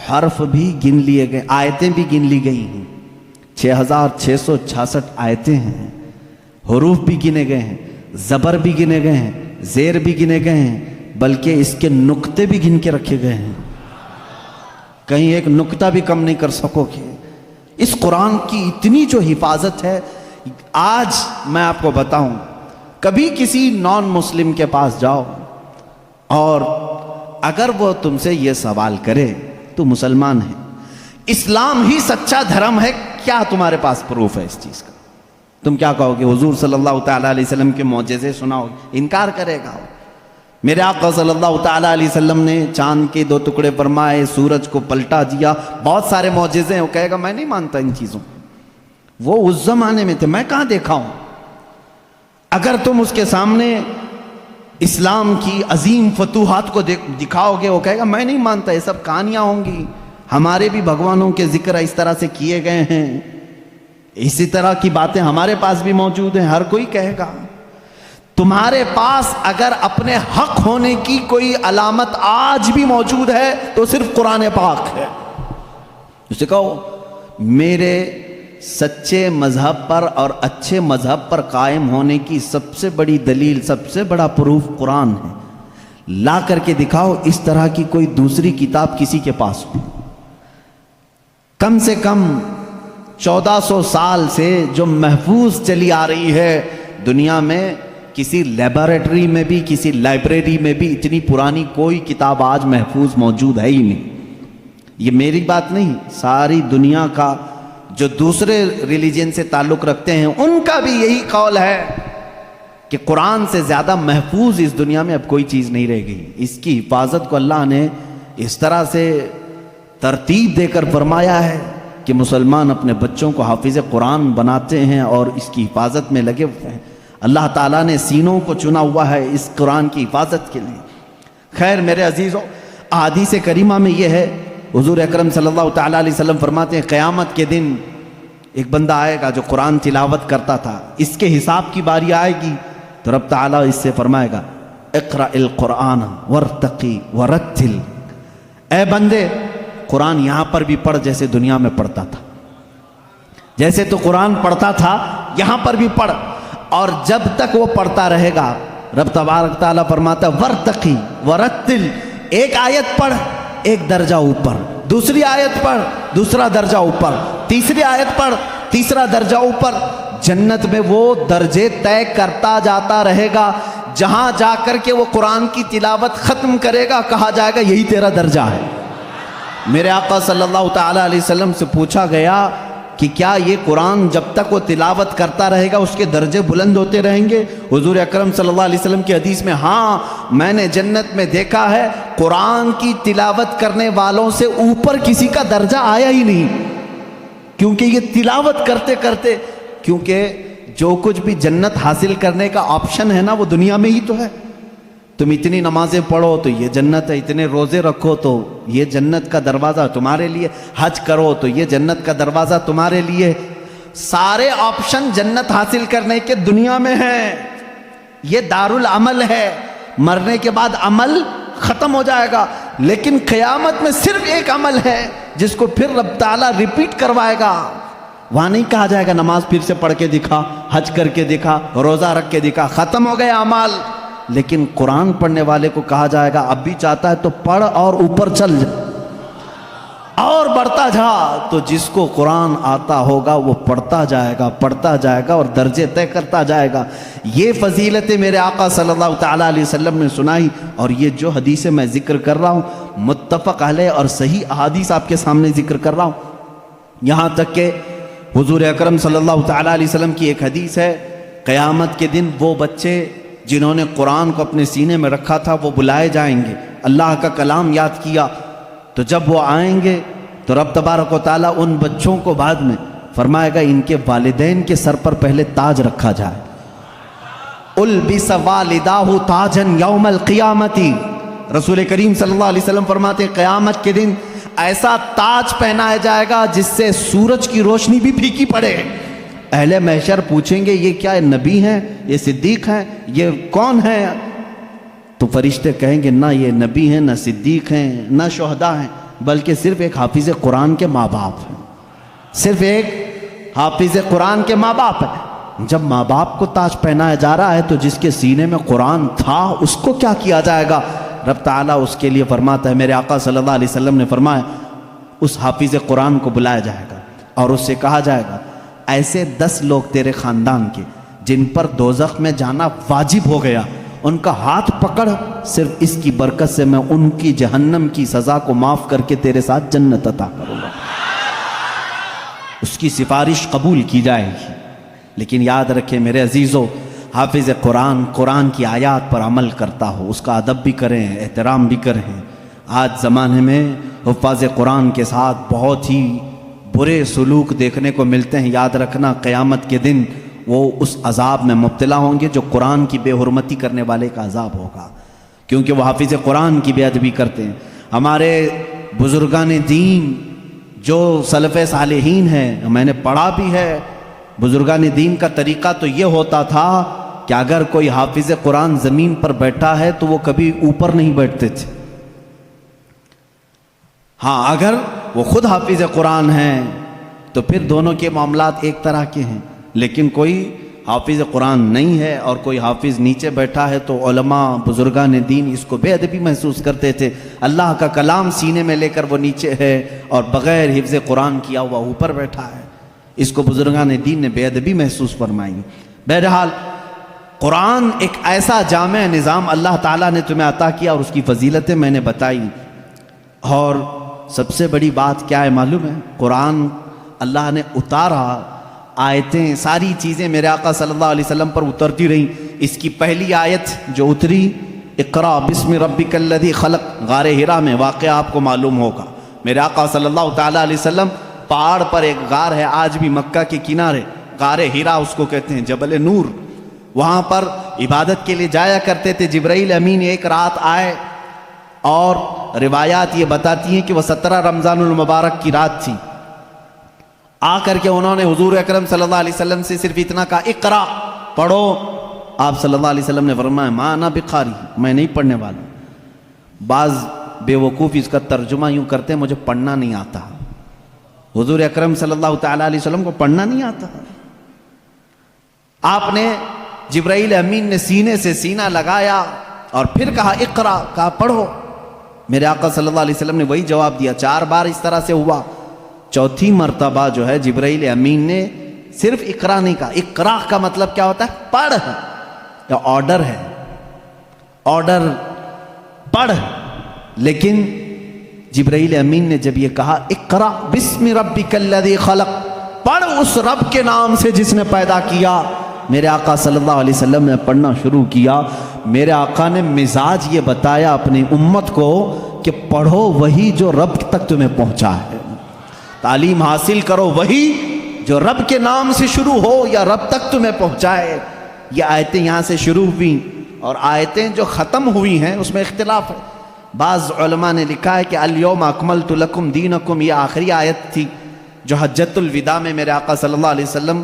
حرف بھی گن لیے گئے، آیتیں بھی گن لی گئی ہیں، 6666 آیتیں ہیں، حروف بھی گنے گئے ہیں، زبر بھی گنے گئے ہیں، زیر بھی گنے گئے ہیں، بلکہ اس کے نقطے بھی گن کے رکھے گئے ہیں۔ کہیں ایک نکتہ بھی کم نہیں کر سکو گے۔ اس قرآن کی اتنی جو حفاظت ہے، آج میں آپ کو بتاؤں، کبھی کسی نان مسلم کے پاس جاؤ اور اگر وہ تم سے یہ سوال کرے تو مسلمان ہے، اسلام ہی سچا دھرم ہے، کیا تمہارے پاس پروف ہے اس چیز کا؟ تم کیا کہو گے؟ حضور صلی اللہ تعالیٰ علیہ وسلم کے معجزے سناؤ گے؟ انکار کرے گا۔ میرے آقا صلی اللہ تعالیٰ علیہ وسلم نے چاند کے 2 ٹکڑے فرمائے، سورج کو پلٹا دیا، بہت سارے معجزے ہیں، وہ کہے گا میں نہیں مانتا ان چیزوں، وہ اس زمانے میں تھے، میں کہاں دیکھا ہوں۔ اگر تم اس کے سامنے اسلام کی عظیم فتوحات کو دکھاؤ گے، وہ کہے گا میں نہیں مانتا، یہ سب کہانیاں ہوں گی، ہمارے بھی بھگوانوں کے ذکر اس طرح سے کیے گئے ہیں، اسی طرح کی باتیں ہمارے پاس بھی موجود ہیں۔ ہر کوئی کہے گا۔ تمہارے پاس اگر اپنے حق ہونے کی کوئی علامت آج بھی موجود ہے تو صرف قرآن پاک ہے۔ اسے کہو میرے سچے مذہب پر اور اچھے مذہب پر قائم ہونے کی سب سے بڑی دلیل، سب سے بڑا پروف قرآن ہے، لا کر کے دکھاؤ اس طرح کی کوئی دوسری کتاب کسی کے پاس ہو۔ کم سے کم 1400 سال سے جو محفوظ چلی آ رہی ہے دنیا میں، کسی لیبارٹری میں بھی، کسی لائبریری میں بھی اتنی پرانی کوئی کتاب آج محفوظ موجود ہے ہی نہیں۔ یہ میری بات نہیں، ساری دنیا کا جو دوسرے ریلیجن سے تعلق رکھتے ہیں ان کا بھی یہی قول ہے کہ قرآن سے زیادہ محفوظ اس دنیا میں اب کوئی چیز نہیں رہ گئی۔ اس کی حفاظت کو اللہ نے اس طرح سے ترتیب دے کر فرمایا ہے کہ مسلمان اپنے بچوں کو حافظ قرآن بناتے ہیں اور اس کی حفاظت میں لگے ہوئے ہیں۔ اللہ تعالیٰ نے سینوں کو چنا ہوا ہے اس قرآن کی حفاظت کے لیے۔ خیر میرے عزیزوں، احادیث کریمہ میں یہ ہے، حضور اکرم صلی اللہ تعالیٰ علیہ وسلم فرماتے ہیں قیامت کے دن ایک بندہ آئے گا جو قرآن تلاوت کرتا تھا، اس کے حساب کی باری آئے گی تو رب تعالیٰ اس سے فرمائے گا اقرأ القرآن وارتقی ورتل، اے بندے قرآن یہاں پر بھی پڑھ جیسے دنیا میں پڑھتا تھا، جیسے تو قرآن پڑھتا تھا یہاں پر بھی پڑھ، اور جب تک وہ پڑھتا رہے گا رب تبارک تعالیٰ فرماتا ہے ورتقی ورتل، ایک آیت پڑھ ایک درجہ اوپر، دوسری آیت پڑھ دوسرا درجہ اوپر، تیسری آیت پڑھ تیسرا درجہ اوپر۔ جنت میں وہ درجے طے کرتا جاتا رہے گا، جہاں جا کر کے وہ قرآن کی تلاوت ختم کرے گا کہا جائے گا یہی تیرا درجہ ہے۔ میرے آقا صلی اللہ تعالیٰ علیہ وسلم سے پوچھا گیا کہ کیا یہ قرآن جب تک وہ تلاوت کرتا رہے گا اس کے درجے بلند ہوتے رہیں گے؟ حضور اکرم صلی اللہ علیہ وسلم کی حدیث میں ہاں، میں نے جنت میں دیکھا ہے قرآن کی تلاوت کرنے والوں سے اوپر کسی کا درجہ آیا ہی نہیں، کیونکہ یہ تلاوت کرتے کرتے، کیونکہ جو کچھ بھی جنت حاصل کرنے کا آپشن ہے نا وہ دنیا میں ہی تو ہے۔ تم اتنی نمازیں پڑھو تو یہ جنت ہے، اتنے روزے رکھو تو یہ جنت کا دروازہ تمہارے لیے، حج کرو تو یہ جنت کا دروازہ تمہارے لیے، سارے آپشن جنت حاصل کرنے کے دنیا میں ہیں۔ یہ دارالعمل ہے، مرنے کے بعد عمل ختم ہو جائے گا، لیکن قیامت میں صرف ایک عمل ہے جس کو پھر رب تعالیٰ ریپیٹ کروائے گا۔ وہاں نہیں کہا جائے گا نماز پھر سے پڑھ کے دکھا، حج کر کے دکھا، روزہ رکھ کے دکھا، ختم ہو گئے اعمال، لیکن قرآن پڑھنے والے کو کہا جائے گا اب بھی چاہتا ہے تو پڑھ اور اوپر چل جا اور بڑھتا جا۔ تو جس کو قرآن آتا ہوگا وہ پڑھتا جائے گا اور درجے طے کرتا جائے گا۔ یہ فضیلتیں میرے آقا صلی اللہ تعالیٰ علیہ وسلم نے سنائی، اور یہ جو حدیثیں میں ذکر کر رہا ہوں متفق علیہ اور صحیح احادیث آپ کے سامنے ذکر کر رہا ہوں۔ یہاں تک کہ حضور اکرم صلی اللہ تعالیٰ علیہ وسلم کی ایک حدیث ہے، قیامت کے دن وہ بچے جنہوں نے قرآن کو اپنے سینے میں رکھا تھا وہ بلائے جائیں گے، اللہ کا کلام یاد کیا، تو جب وہ آئیں گے تو رب تبارک و تعالیٰ ان بچوں کو بعد میں فرمائے گا ان کے والدین کے سر پر پہلے تاج رکھا جائے۔ البس والداہ تاجن یوم القیامت، رسول کریم صلی اللہ علیہ وسلم فرماتے ہیں قیامت کے دن ایسا تاج پہنایا جائے گا جس سے سورج کی روشنی بھی پھیکی پڑے۔ اہل محشر پوچھیں گے یہ کیا نبی ہیں، یہ صدیق ہیں، یہ کون ہیں؟ تو فرشتے کہیں گے نہ یہ نبی ہیں، نہ صدیق ہیں، نہ شہداء ہیں، بلکہ صرف ایک حافظ قرآن کے ماں باپ ہیں، صرف ایک حافظ قرآن کے ماں باپ ہیں۔ جب ماں باپ کو تاج پہنایا جا رہا ہے تو جس کے سینے میں قرآن تھا اس کو کیا کیا جائے گا؟ رب تعالیٰ اس کے لیے فرماتا ہے، میرے آقا صلی اللہ علیہ وسلم نے فرمایا اس حافظ قرآن کو بلایا جائے گا اور اس سے کہا جائے گا ایسے 10 لوگ تیرے خاندان کے جن پر دوزخ میں جانا واجب ہو گیا، ان کا ہاتھ پکڑ، صرف اس کی برکت سے میں ان کی جہنم کی سزا کو معاف کر کے تیرے ساتھ جنت عطا کروں گا۔ اس کی سفارش قبول کی جائے گی۔ لیکن یاد رکھیں میرے عزیزو، حافظ قرآن قرآن کی آیات پر عمل کرتا ہو، اس کا ادب بھی کریں، احترام بھی کریں۔ آج زمانے میں حفاظ قرآن کے ساتھ بہت ہی برے سلوک دیکھنے کو ملتے ہیں۔ یاد رکھنا قیامت کے دن وہ اس عذاب میں مبتلا ہوں گے جو قرآن کی بے حرمتی کرنے والے کا عذاب ہوگا، کیونکہ وہ حافظ قرآن کی بے ادبی کرتے ہیں۔ ہمارے بزرگان دین جو سلف صالحین ہیں، میں نے پڑھا بھی ہے، بزرگان دین کا طریقہ تو یہ ہوتا تھا کہ اگر کوئی حافظ قرآن زمین پر بیٹھا ہے تو وہ کبھی اوپر نہیں بیٹھتے تھے۔ ہاں اگر وہ خود حافظ قرآن ہیں تو پھر دونوں کے معاملات ایک طرح کے ہیں، لیکن کوئی حافظ قرآن نہیں ہے اور کوئی حافظ نیچے بیٹھا ہے تو علماء بزرگان دین اس کو بے ادبی محسوس کرتے تھے۔ اللہ کا کلام سینے میں لے کر وہ نیچے ہے اور بغیر حفظ قرآن کیا ہوا اوپر بیٹھا ہے، اس کو بزرگان دین نے بے ادبی محسوس فرمائی۔ بہرحال قرآن ایک ایسا جامع نظام اللہ تعالیٰ نے تمہیں عطا کیا اور اس کی فضیلتیں میں نے بتائی۔ اور سب سے بڑی بات کیا ہے معلوم ہے؟ قرآن اللہ نے اتارا، آیتیں ساری چیزیں میرے آقا صلی اللہ علیہ وسلم پر اترتی رہیں۔ اس کی پہلی آیت جو اتری اقرا بسم ربک الذی خلق، غار ہرا میں واقعہ آپ کو معلوم ہوگا۔ میرے آقا صلی اللہ تعالیٰ علیہ وسلم پہاڑ پر ایک غار ہے، آج بھی مکہ کے کنارے، غار ہرا اس کو کہتے ہیں، جبل نور، وہاں پر عبادت کے لیے جایا کرتے تھے۔ جبرائیل امین ایک رات آئے اور روایات یہ بتاتی ہیں کہ وہ 17 رمضان المبارک کی رات تھی۔ آ کر کے انہوں نے حضور اکرم صلی اللہ علیہ وسلم سے صرف اتنا کہا اقرا، پڑھو۔ آپ صلی اللہ علیہ وسلم نے فرمایا ما انا بقاری، میں نہیں پڑھنے والا۔ بعض بے وقوف اس کا ترجمہ یوں کرتے ہیں مجھے پڑھنا نہیں آتا۔ حضور اکرم صلی اللہ تعالیٰ علیہ وسلم کو پڑھنا نہیں آتا۔ آپ نے جبرائیل امین نے سینے سے سینہ لگایا اور پھر کہا اقرا، کہا پڑھو۔ میرے آقا صلی اللہ علیہ وسلم نے وہی جواب دیا۔ 4 بار اس طرح سے ہوا، چوتھی مرتبہ جو ہے جبرائیل امین نے صرف اقرا نہیں کہا۔ اقرا کا مطلب کیا ہوتا ہے؟ پڑھ، یا آرڈر ہے، آرڈر پڑھ۔ لیکن جبرائیل امین نے جب یہ کہا اقرا بسم ربک الذی خلق، پڑھ اس رب کے نام سے جس نے پیدا کیا، میرے آقا صلی اللہ علیہ وسلم نے پڑھنا شروع کیا۔ میرے آقا نے مزاج یہ بتایا اپنی امت کو کہ پڑھو وہی جو رب تک تمہیں پہنچا ہے، تعلیم حاصل کرو وہی جو رب کے نام سے شروع ہو یا رب تک تمہیں پہنچائے۔ یہ آیتیں یہاں سے شروع ہوئیں اور آیتیں جو ختم ہوئی ہیں اس میں اختلاف ہے۔ بعض علماء نے لکھا ہے کہ الیوم اکملت لکم دینکم، یہ آخری آیت تھی جو حجۃ الوداع میں میرے آقا صلی اللہ علیہ وسلم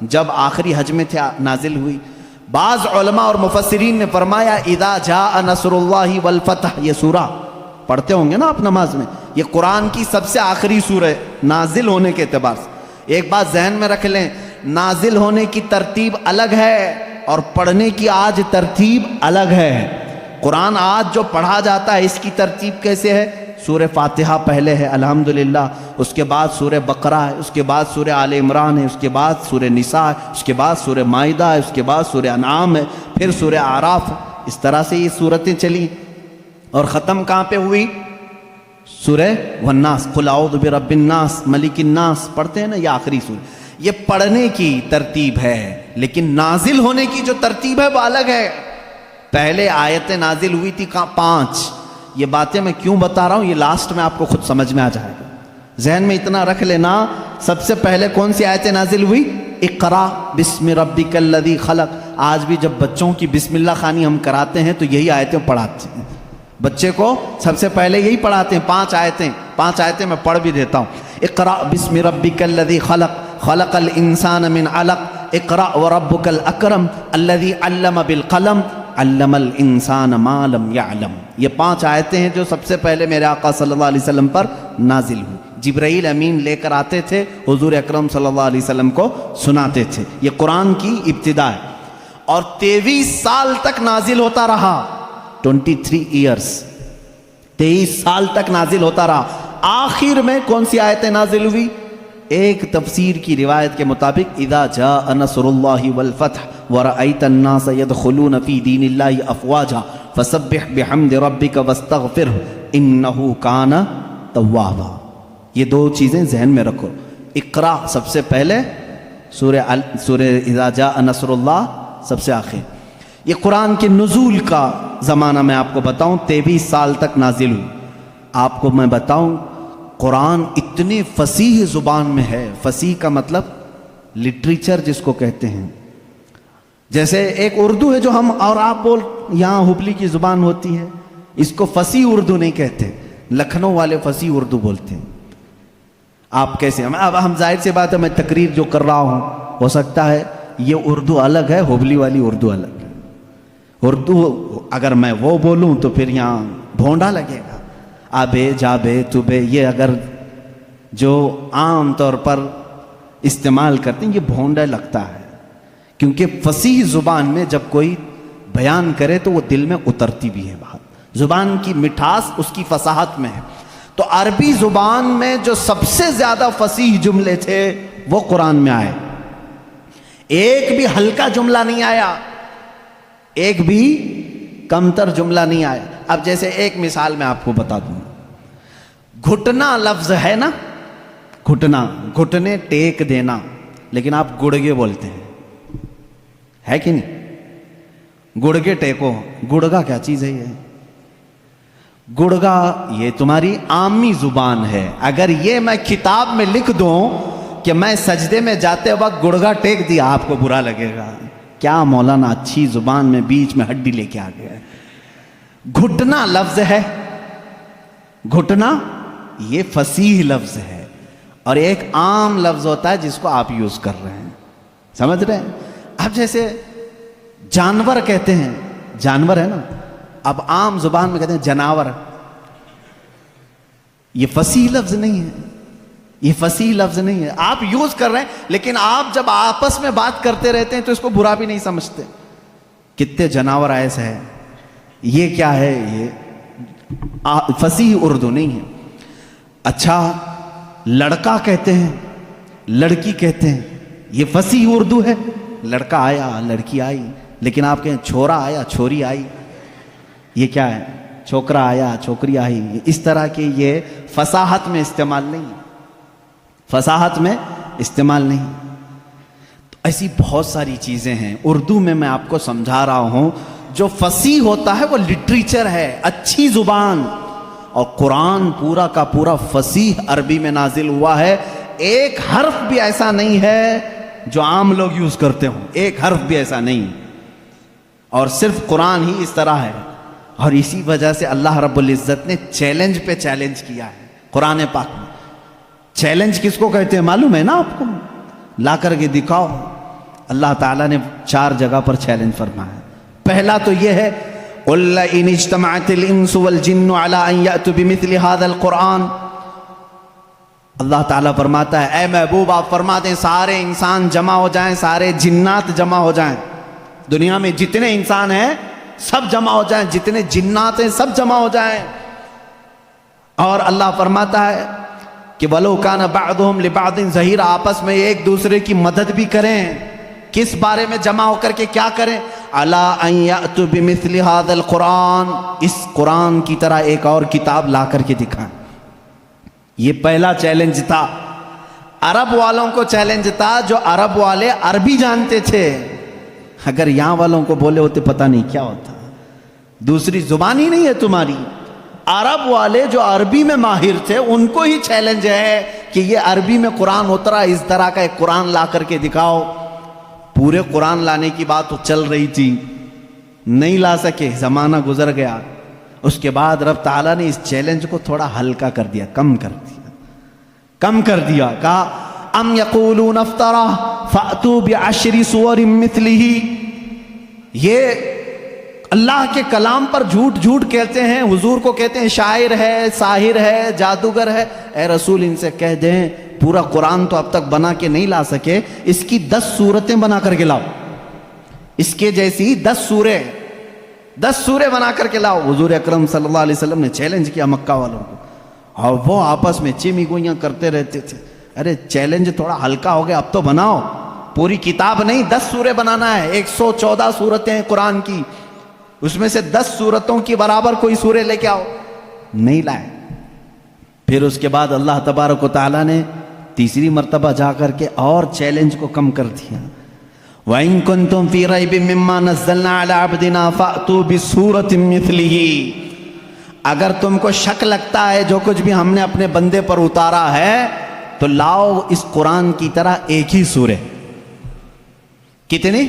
جب آخری حج میں تھے نازل ہوئی۔ بعض علماء اور مفسرین نے فرمایا اذا جاء نصر اللہ والفتح، یہ سورہ پڑھتے ہوں گے نا آپ نماز میں، یہ قرآن کی سب سے آخری سورہ ہے نازل ہونے کے اعتبار سے۔ ایک بات ذہن میں رکھ لیں، نازل ہونے کی ترتیب الگ ہے اور پڑھنے کی آج ترتیب الگ ہے۔ قرآن آج جو پڑھا جاتا ہے اس کی ترتیب کیسے ہے؟ سورہ فاتحہ پہلے ہے الحمدللہ، اس کے بعد سورہ بقرہ ہے، اس کے بعد سورہ آل عمران ہے، اس کے بعد سورہ نساء ہے، اس کے بعد سورہ مائدہ ہے، اس کے بعد سورہ انعام ہے، پھر سورہ اعراف ہے۔ اس طرح سے یہ سورتیں چلی اور ختم کہاں پہ ہوئی؟ سورہ والناس، قل اعوذ برب الناس ملک الناس، پڑھتے ہیں نا، یہ آخری سورہ۔ یہ پڑھنے کی ترتیب ہے، لیکن نازل ہونے کی جو ترتیب ہے وہ الگ ہے۔ پہلے آیتیں نازل ہوئی تھی 5۔ یہ باتیں میں کیوں بتا رہا ہوں، یہ لاسٹ میں آپ کو خود سمجھ میں آ جائے گا۔ ذہن میں اتنا رکھ لینا، سب سے پہلے کون سی آیتیں نازل ہوئی؟ اقرا بسم ربک الذی خلق۔ آج بھی جب بچوں کی بسم اللہ خوانی ہم کراتے ہیں تو یہی آیتیں پڑھاتے ہیں بچے کو، سب سے پہلے یہی پڑھاتے ہیں۔ 5 آیتیں میں پڑھ بھی دیتا ہوں۔ اقرا بسم ربک الذی خلق، خلق الانسان من علق، اقرا وربک الاکرم الذی علم بالقلم، علم الانسان ما لم يعلم۔ یہ 5 آیتیں ہیں جو سب سے پہلے میرے آقا صلی اللہ علیہ وسلم پر نازل ہوئی۔ جبرائیل امین لے کر آتے تھے، حضور اکرم صلی اللہ علیہ وسلم کو سناتے تھے۔ یہ قرآن کی ابتدا ہے اور 23 سال تک نازل ہوتا رہا۔ 23 ایئرس، 23 سال تک نازل ہوتا رہا۔ آخر میں کون سی آیتیں نازل ہوئی؟ ایک تفسیر کی روایت کے مطابق اذا جاء نصر اللہ والفتح ورأیت الناس يدخلون فی دین اللہ افواجا فسبح بحمد ربک واستغفرہ انہ کان توابا. یہ دو چیزیں ذہن میں رکھو. اقرا سب سے پہلے، سورہ اذا جاء نصر اللہ سب سے آخر. یہ قرآن کے نزول کا زمانہ میں آپ کو بتاؤں 23 سال تک نازل ہوئی. آپ کو میں بتاؤں قرآن اتنے فصیح زبان میں ہے. فصیح کا مطلب لٹریچر جس کو کہتے ہیں. جیسے ایک اردو ہے جو ہم اور آپ بول، یہاں ہبلی کی زبان ہوتی ہے، اس کو فصیح اردو نہیں کہتے، لکھنؤ والے فصیح اردو بولتے ہیں. آپ کیسے اب ہم ظاہر سی بات ہے میں تقریر جو کر رہا ہوں ہو سکتا ہے یہ اردو الگ ہے، ہبلی والی اردو الگ ہے. اردو اگر میں وہ بولوں تو پھر یہاں بھونڈا لگے گا. آبے جابے تبے یہ اگر جو عام طور پر استعمال کرتے ہیں یہ بھونڈا لگتا ہے، کیونکہ فصیح زبان میں جب کوئی بیان کرے تو وہ دل میں اترتی بھی ہے بات. زبان کی مٹھاس اس کی فصاحت میں ہے. تو عربی زبان میں جو سب سے زیادہ فصیح جملے تھے وہ قرآن میں آئے. ایک بھی ہلکا جملہ نہیں آیا، ایک بھی کمتر جملہ نہیں آیا. اب جیسے ایک مثال میں آپ کو بتا دوں، گھٹنا لفظ ہے نا، گھٹنا، گھٹنے ٹیک دینا، لیکن آپ گڑگے بولتے ہیں، ہے کہ نہیں؟ گڑگے ٹیکو، گڑگا کیا چیز ہے؟ یہ گڑگا یہ تمہاری عامی زبان ہے. اگر یہ میں کتاب میں لکھ دوں کہ میں سجدے میں جاتے وقت گڑگا ٹیک دیا، آپ کو برا لگے گا. کیا مولانا اچھی زبان میں بیچ میں ہڈی لے کے آ گیا ہے. گھٹنا لفظ ہے، گھٹنا یہ فصیح لفظ ہے، اور ایک عام لفظ ہوتا ہے جس کو آپ یوز کر رہے ہیں. سمجھ رہے ہیں؟ اب جیسے جانور کہتے ہیں، جانور ہے نا، اب عام زبان میں کہتے ہیں جناور. یہ فصیح لفظ نہیں ہے، یہ فصیح لفظ نہیں ہے. آپ یوز کر رہے ہیں، لیکن آپ جب آپس میں بات کرتے رہتے ہیں تو اس کو برا بھی نہیں سمجھتے. کتنے جناور ایسے ہیں، یہ کیا ہے؟ یہ فصیح اردو نہیں ہے. اچھا لڑکا کہتے ہیں، لڑکی کہتے ہیں، یہ فصیح اردو ہے. لڑکا آیا، لڑکی آئی. لیکن آپ کہیں چھورا آیا، چھوری آئی، یہ کیا ہے؟ چھوکرا آیا، چھوکری آئی. اس طرح کی یہ فصاحت میں استعمال نہیں، فصاحت میں استعمال نہیں. تو ایسی بہت ساری چیزیں ہیں اردو میں آپ کو سمجھا رہا ہوں. جو فصیح ہوتا ہے وہ لٹریچر ہے، اچھی زبان. اور قرآن پورا کا پورا فصیح عربی میں نازل ہوا ہے. ایک حرف بھی ایسا نہیں ہے جو عام لوگ یوز کرتے ہوں، ایک حرف بھی ایسا نہیں. اور صرف قرآن ہی اس طرح ہے. اور اسی وجہ سے اللہ رب العزت نے چیلنج پہ چیلنج کیا ہے قرآن پاک میں. چیلنج کس کو کہتے ہیں معلوم ہے نا آپ کو؟ لا کر کے دکھاؤ. اللہ تعالیٰ نے 4 جگہ پر چیلنج فرمایا. پہلا تو یہ ہے قُلْ لَئِنِ اجْتَمَعَتِ الْإِنسُ وَالْجِنُّ عَلَىٰ أَن يَأْتُوا بِمِثْلِ هَذَا الْقُرْآنِ. اللہ تعالیٰ فرماتا ہے اے محبوب آپ فرما دیں سارے انسان جمع ہو جائیں، سارے جنات جمع ہو جائیں، دنیا میں جتنے انسان ہیں سب جمع ہو جائیں، جتنے جنات ہیں سب جمع ہو جائیں. اور اللہ فرماتا ہے کہ وَلَوْ كَانَ بَعْضُهُمْ لِبَعْضٍ ظَهِيرًا، آپس میں ایک دوسرے کی مدد بھی کریں. کس بارے میں جمع ہو کر کے کیا کریں؟ عَلَىٰ أَن يَأْتُوا بِمِثْلِ هَذَا الْقُرْآنِ، اس قرآن کی طرح ایک اور کتاب لا کر کے دکھائیں. یہ پہلا چیلنج تھا. عرب والوں کو چیلنج تھا، جو عرب والے عربی جانتے تھے. اگر یہاں والوں کو بولے ہوتے پتہ نہیں کیا ہوتا. دوسری زبان ہی نہیں ہے تمہاری. عرب والے جو عربی میں ماہر تھے ان کو ہی چیلنج ہے کہ یہ عربی میں قرآن اترا، اس طرح کا ایک قرآن لا کر کے دکھاؤ. پورے قرآن لانے کی بات تو چل رہی تھی، نہیں لا سکے، زمانہ گزر گیا. اس کے بعد رب تعالیٰ نے اس چیلنج کو تھوڑا ہلکا کر دیا، کم کر دیا. کہا ام یقولون افطرا فأتوا بعشر سور مثلہ. یہ اللہ کے کلام پر جھوٹ کہتے ہیں، حضور کو کہتے ہیں شاعر ہے، ساحر ہے، جادوگر ہے. اے رسول ان سے کہہ دیں پورا قرآن تو اب تک بنا کے نہیں لا سکے، اس کی 10 سورتیں بنا کر کے لاؤ، اس کے جیسی 10 سورے بنا کر کے لاؤ. حضور اکرم صلی اللہ علیہ وسلم نے چیلنج کیا مکہ والوں کو. اور وہ آپس میں چمی گوئیاں کرتے رہتے تھے. ارے چیلنج تھوڑا ہلکا ہو گیا, اب تو بناؤ. پوری کتاب نہیں, 10 سورے بنانا ہے. 114 سورتیں ہیں قرآن کی, اس میں سے 10 سورتوں کی برابر کوئی سورے لے کے آؤ. نہیں لائے. پھر اس کے بعد اللہ تبارک و تعالیٰ نے تیسری مرتبہ جا کر کے اور چیلنج کو کم کر دیا. وَإِن كُنتُم فِي رَيْبٍ مِّمَّا نَزَّلْنَا عَلَىٰ عَبْدِنَا فَأْتُوا بِسُورَةٍ مِّثْلِهِ. اگر تم کو شک لگتا ہے جو کچھ بھی ہم نے اپنے بندے پر اتارا ہے تو لاؤ اس قرآن کی طرح ایک ہی سورے. کتنی؟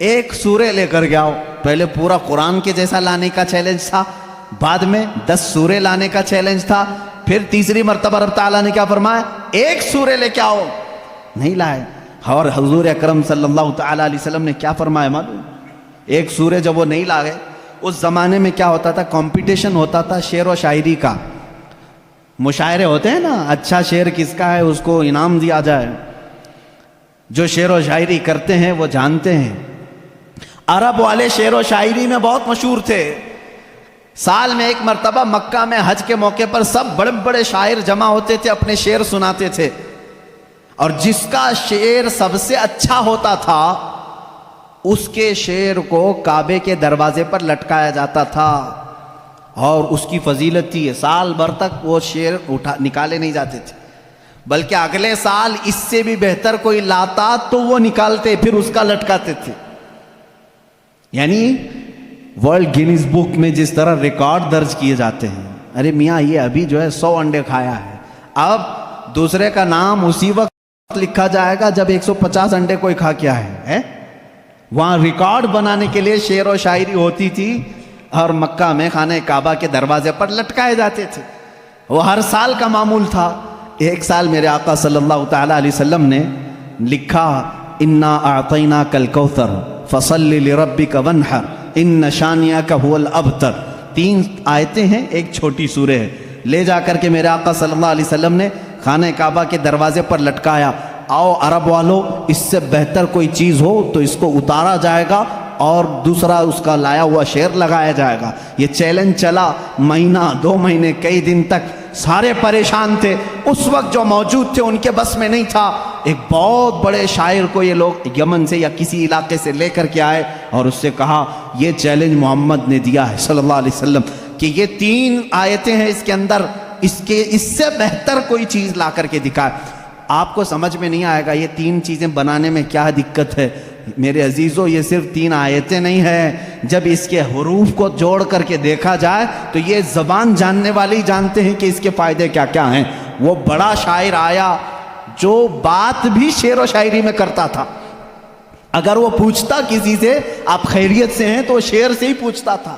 ایک سورے لے کر کے آؤ. پہلے پورا قرآن کے جیسا لانے کا چیلنج تھا, بعد میں 10 سورے لانے کا چیلنج تھا, پھر تیسری مرتبہ رب تعالیٰ نے کیا فرمایا؟ ایک سورے لے کے آؤ. نہیں لائے. اور حضور اکرم صلی اللہ تعالیٰ علیہ وسلم نے کیا فرمایا معلوم؟ ایک سورے جب وہ نہیں لائے, اس زمانے میں کیا ہوتا تھا؟ کمپٹیشن ہوتا تھا شعر و شاعری کا. مشاعرے ہوتے ہیں نا, اچھا شعر کس کا ہے اس کو انعام دیا جائے. جو شعر و شاعری کرتے ہیں وہ جانتے ہیں. عرب والے شعر و شاعری میں بہت مشہور تھے. سال میں ایک مرتبہ مکہ میں حج کے موقع پر سب بڑے بڑے شاعر جمع ہوتے تھے, اپنے شعر سناتے تھے, اور جس کا شعر سب سے اچھا ہوتا تھا اس کے شعر کو کعبے کے دروازے پر لٹکایا جاتا تھا, اور اس کی فضیلت تھی. سال بھر تک وہ شعر نکالے نہیں جاتے تھے, بلکہ اگلے سال اس سے بھی بہتر کوئی لاتا تو وہ نکالتے, پھر اس کا لٹکاتے تھے. یعنی ورلڈ گینیز بک میں جس طرح ریکارڈ درج کیے جاتے ہیں, ارے میاں یہ ابھی جو ہے 100 انڈے کھایا ہے, اب دوسرے کا نام اسی وقت لکھا جائے گا جب 150 انڈے کوئی کھا کیا ہے. وہاں ریکارڈ بنانے کے لیے شعر و شاعری ہوتی تھی, اور مکہ میں خانہ کعبہ کے دروازے پر لٹکائے جاتے تھے. وہ ہر سال کا معمول تھا. ایک سال میرے آقا صلی اللہ تعالیٰ علیہ وسلم نے لکھا, انا اعطیناک الکوثر فصل لربک وانحر ان شانیک هو الابتر. 3 آیتیں ہیں, ایک چھوٹی سورہ ہے. لے جا کر کے میرے آقا صلی اللہ علیہ وسلم نے خانہ کعبہ کے دروازے پر لٹکایا. آؤ عرب والو, اس سے بہتر کوئی چیز ہو تو اس کو اتارا جائے گا اور دوسرا اس کا لایا ہوا شعر لگایا جائے گا. یہ چیلنج چلا مہینہ 2 مہینے کئی دن تک. سارے پریشان تھے. اس وقت جو موجود تھے ان کے بس میں نہیں تھا. ایک بہت بڑے شاعر کو یہ لوگ یمن سے یا کسی علاقے سے لے کر کے آئے اور اس سے کہا یہ چیلنج محمد نے دیا ہے صلی اللہ علیہ وسلم کہ یہ 3 آیتیں ہیں اس کے اندر, اس سے بہتر کوئی چیز لا کر کے دکھائے. آپ کو سمجھ میں نہیں آئے گا یہ 3 چیزیں بنانے میں کیا دقت ہے. میرے عزیزو, یہ صرف 3 آیتیں نہیں ہیں. جب اس کے حروف کو جوڑ کر کے دیکھا جائے تو یہ زبان جاننے والے ہی جانتے ہیں کہ اس کے فائدے کیا کیا ہیں. وہ بڑا شاعر آیا جو بات بھی شعر و شاعری میں کرتا تھا. اگر وہ پوچھتا کسی سے آپ خیریت سے ہیں تو وہ شعر سے ہی پوچھتا تھا.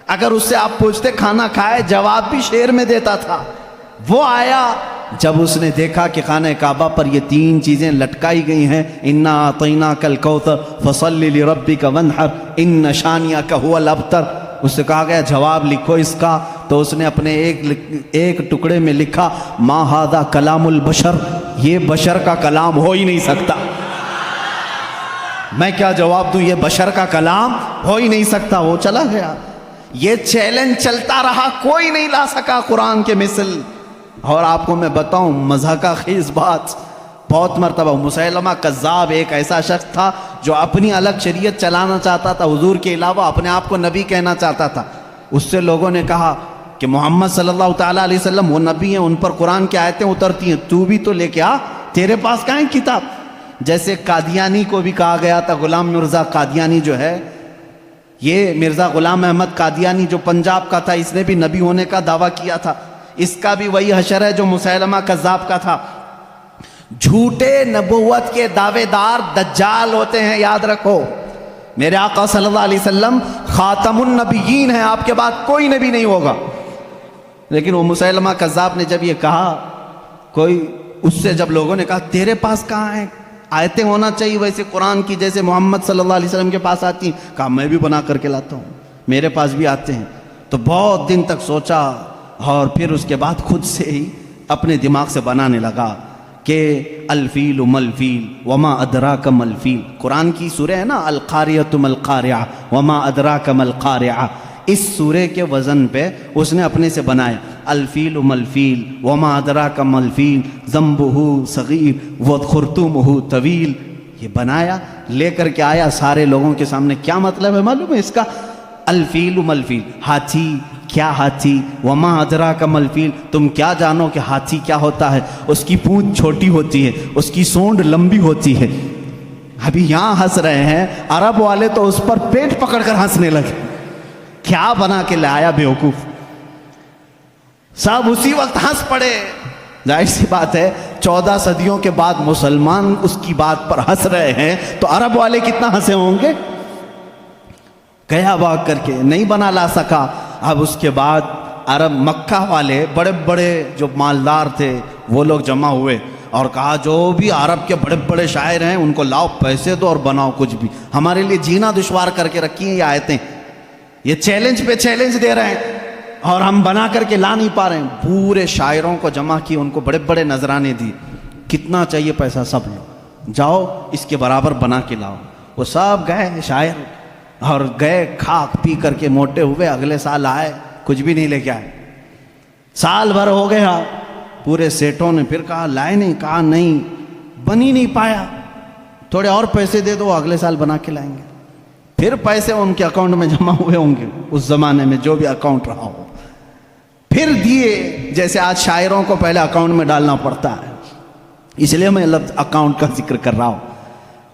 اگر اس سے آپ پوچھتے کھانا کھائے, جواب بھی شعر میں دیتا تھا. وہ آیا جب اس نے دیکھا کہ خانہ کعبہ پر یہ 3 چیزیں لٹکائی گئی ہیں, انا اعطیناک الکوثر فصل لربک وانحر ان شانیک هو الابتر, اس سے کہا گیا جواب لکھو اس کا. تو اس نے اپنے ایک ٹکڑے میں لکھا ما ھذا کلام البشر, یہ بشر کا کلام ہو ہی نہیں سکتا. میں کیا جواب دوں, یہ بشر کا کلام ہو ہی نہیں سکتا. وہ چلا گیا. یہ چیلنج چلتا رہا, کوئی نہیں لا سکا قرآن کے مثل. اور آپ کو میں بتاؤں مضحکہ خیز بات, بہت مرتبہ مسیلمہ کذاب ایک ایسا شخص تھا جو اپنی الگ شریعت چلانا چاہتا تھا, حضور کے علاوہ اپنے آپ کو نبی کہنا چاہتا تھا. اس سے لوگوں نے کہا کہ محمد صلی اللہ تعالیٰ علیہ وسلم وہ نبی ہیں, ان پر قرآن کی آیتیں اترتی ہیں, تو بھی تو لے کے آ, تیرے پاس کہاں ہے کتاب. جیسے قادیانی کو بھی کہا گیا تھا, غلام مرزا قادیانی جو ہے, یہ مرزا غلام احمد قادیانی جو پنجاب کا تھا, اس نے بھی نبی ہونے کا دعویٰ کیا تھا. اس کا بھی وہی حشر ہے جو مسیلمہ کذاب کا تھا. جھوٹے نبوت کے دعوے دار دجال ہوتے ہیں, یاد رکھو. میرے آقا صلی اللہ علیہ وسلم خاتم النبیین ہیں, آپ کے بعد کوئی نبی نہیں ہوگا. لیکن وہ مسیلمہ کذاب نے جب یہ کہا, کوئی اس سے جب لوگوں نے کہا تیرے پاس کہاں ہیں آیتیں ہونا چاہیے ویسے قرآن کی جیسے محمد صلی اللہ علیہ وسلم کے پاس آتی ہیں, کہا میں بھی بنا کر کے لاتا ہوں, میرے پاس بھی آتے ہیں. تو بہت دن تک سوچا اور پھر اس کے بعد خود سے ہی اپنے دماغ سے بنانے لگا کہ الفیل ملفیل وما ادراک ملفیل. قرآن کی سورہ ہے نا القاریۃ ملقاریہ وما ادراک ملقاریہ, اس سورہ کے وزن پہ اس نے اپنے سے بنایا. الفیل ملفیل وما ادراک ملفیل ذنبہ صغیر وخرطومہ طویل. یہ بنایا لے کر کے آیا سارے لوگوں کے سامنے. کیا مطلب ہے معلوم ہے اس کا؟ الفیل ملفیل، ہاتھی. کیا ہاتھی؟ وما ادراک ملفیل، تم کیا جانو کہ ہاتھی کیا ہوتا ہے؟ اس کی پونچھ چھوٹی ہوتی ہے، اس کی سونڈ لمبی ہوتی ہے. ابھی یہاں ہنس رہے ہیں، عرب والے تو اس پر پیٹ پکڑ کر ہنسنے لگے. کیا بنا کے لایا بیوقوف. سب اسی وقت ہنس پڑے. ظاہر سی بات ہے 14 صدیوں کے بعد مسلمان اس کی بات پر ہنس رہے ہیں تو عرب والے کتنا ہنسے ہوں گے. گیا بھاگ کر کے، نہیں بنا لا سکا. اب اس کے بعد عرب مکہ والے بڑے بڑے جو مالدار تھے وہ لوگ جمع ہوئے اور کہا جو بھی عرب کے بڑے بڑے شاعر ہیں ان کو لاؤ، پیسے دو اور بناؤ کچھ بھی. ہمارے لیے جینا دشوار کر کے رکھی ہیں یہ آیتیں. یہ چیلنج پہ چیلنج دے رہے ہیں اور ہم بنا کر کے لا نہیں پا رہے ہیں. پورے شاعروں کو جمع کی، ان کو بڑے بڑے نذرانے دی. کتنا چاہیے پیسہ؟ سب لو، جاؤ اس کے برابر بنا کے لاؤ. وہ سب گئے شاعر اور گئے، کھا پی کر کے موٹے ہوئے. اگلے سال آئے، کچھ بھی نہیں لے کے آئے. سال بھر ہو گیا. پورے سیٹوں نے پھر کہا لائے نہیں، کہا نہیں، بن ہی نہیں پایا. تھوڑے اور پیسے دے دو، اگلے سال بنا کے لائیں گے. پھر پیسے ان کے اکاؤنٹ میں جمع ہوئے ہوں گے اس زمانے میں، جو بھی اکاؤنٹ رہا ہو. پھر دیے. جیسے آج شاعروں کو پہلے اکاؤنٹ میں ڈالنا پڑتا ہے، اس لیے میں لفظ اکاؤنٹ کا ذکر کر رہا ہوں.